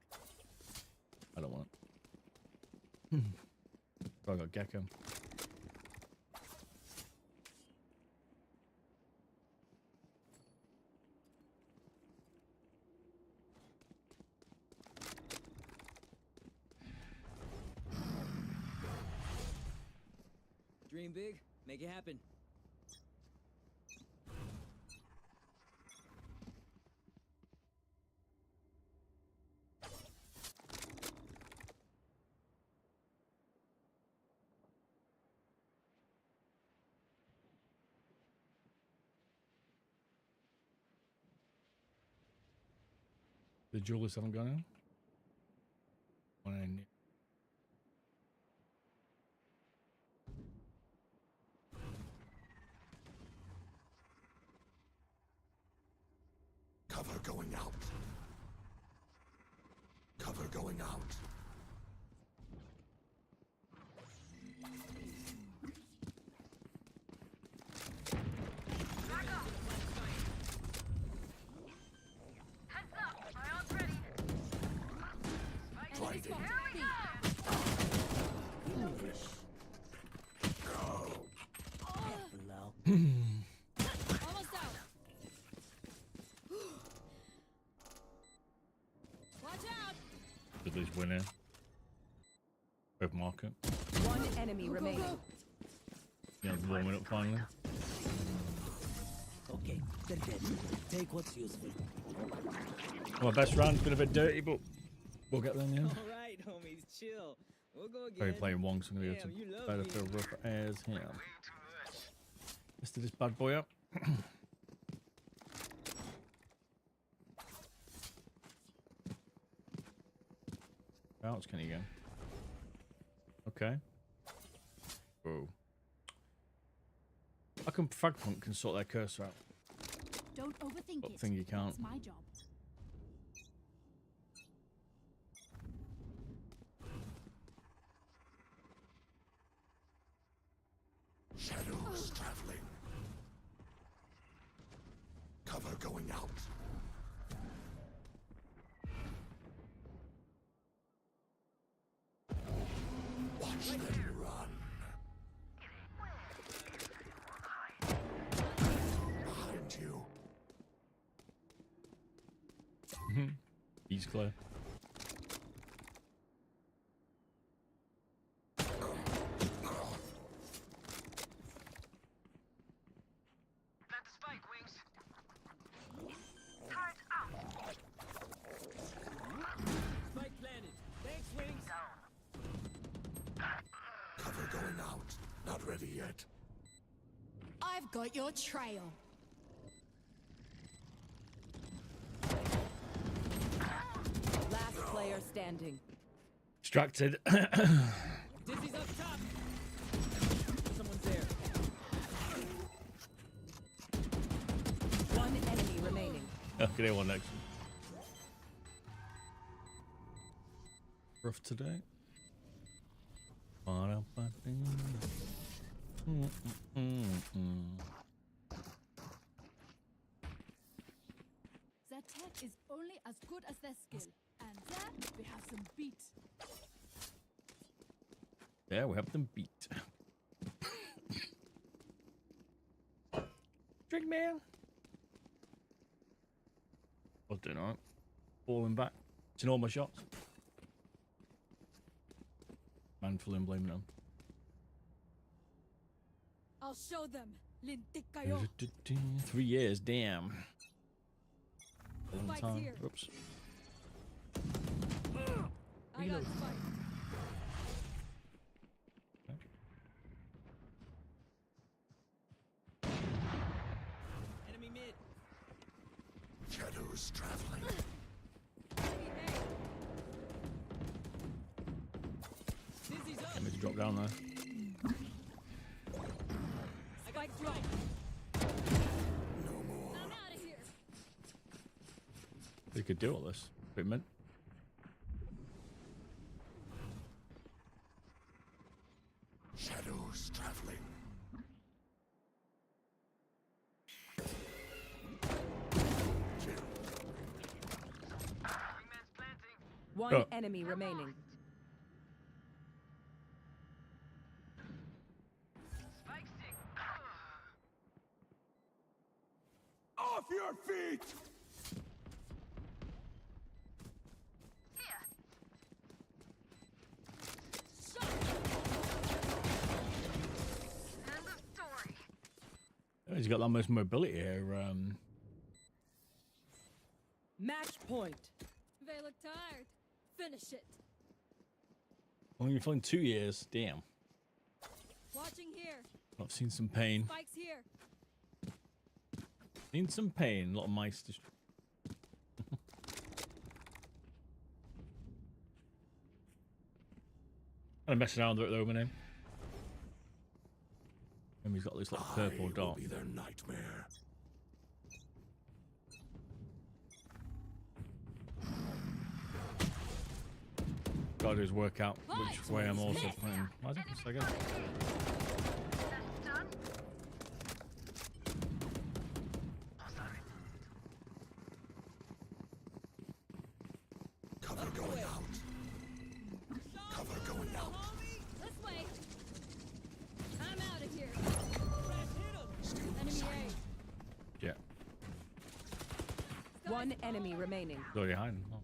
I don't want it. Oh, I got Gecko.
Dream big, make it happen.
The jewelers haven't gone in. One in.
Cover going out. Cover going out. hiding.
Foolish.
Almost out. Watch out.
At least winning. Red market.
One enemy remaining.
Yeah, warming up finally.
Okay, they're dead. Take what's useful.
Well, best round's been a bit dirty, but we'll get there in the end.
All right, homies, chill. We'll go again.
Very playing Wong, so I'm going to
Damn,
go
you
to
love
Battlefield
me.
Rough Airs here. Let's do this bad boy up. How else can you go? Okay. Whoa. I can Fragpunk can sort their cursor out.
Don't overthink
But
it.
thing you can't.
That's my job.
Shadows traveling. Cover going out. Watch them run. Behind you.
He's clear.
Plant the spike, Wings. Turret out.
Spike planted. Thanks, Wings.
Cover going out. Not ready yet.
I've got your trail.
Last player standing.
Distracted.
Dizzy's up top. Someone's there.
One enemy remaining.
Okay, they want next. Rough today.
Their tech is only as good as their skill. And there we have some beat.
Yeah, we have them beat. Drink man. I was doing alright. Falling back. It's in all my shots. Manful and blaming them.
I'll show them. Lintik kayo.
3 years, damn. Long
Spike's
time.
here.
Oops.
I got spike.
Enemy mid.
Shadows traveling.
Dizzy's up.
Let me drop down there.
I got spike.
No more.
I'm out of here.
We could do all this. Bit mint.
Shadows traveling.
Wingman's planting.
One
Oh.
enemy remaining.
Spike stick.
Off your feet!
Here. End of story.
Oh, he's got that most mobility here.
Match point.
They look tired. Finish it.
Well, you're feeling 2 years. Damn.
Watching here.
I've seen some pain.
Spike's here.
Seen some pain. A lot of mice. I'm messing around with it though, my name. And he's got this little purple
I will
dot.
be their nightmare.
Gotta do is work out which way I'm also playing. Why is it a second?
That's done. Oh, sorry.
Cover going out. Cover going out.
This way. I'm out of here.
Still
Enemy
inside.
Yeah.
One enemy remaining.
He's already hiding. Oh.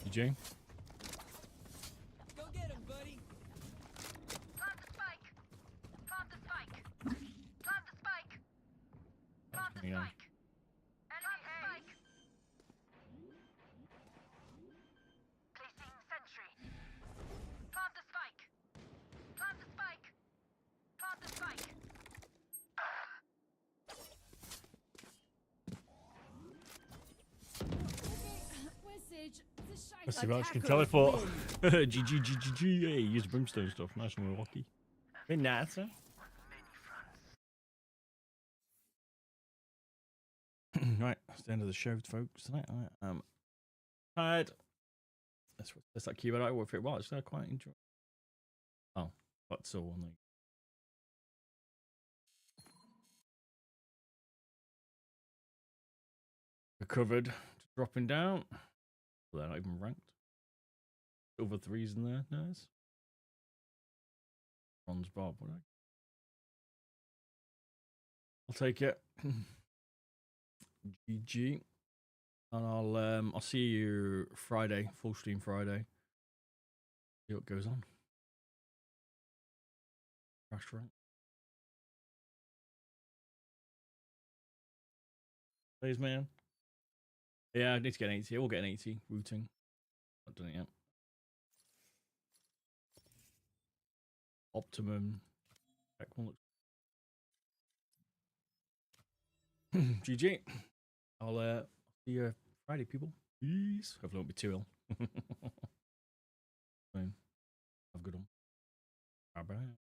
GG.
Go get him, buddy.
Plant the spike. Plant the spike. Plant the spike. Plant the
me again.
spike. Enemy spike. Placing sentry. Plant the spike. Plant the spike. Plant the spike.
Where's Sage? This shite.
Let's see if I can
Attackers
teleport.
win.
GG. Hey, use Brimstone stuff. Nice and Milwaukee. Very nice, huh? Right, that's the end of the show, folks. Tonight, tired. That's that keyword I work for it. Well, it's quite enjoy. Oh, that's all one. Recovered, dropping down. They're not even ranked. Silver 3s in there, nice. Bronze Bob, what I'll take it. GG. And I'll see you Friday, full stream Friday. See what goes on. Crash rank. Please, man. Yeah, I need to get an 80. We'll get an 80 routing. Not done it yet. Optimum. Check one looks. GG. I'll see you Friday, people. Peace. Hopefully, it won't be too ill. Fine. Have a good one. Bye bye.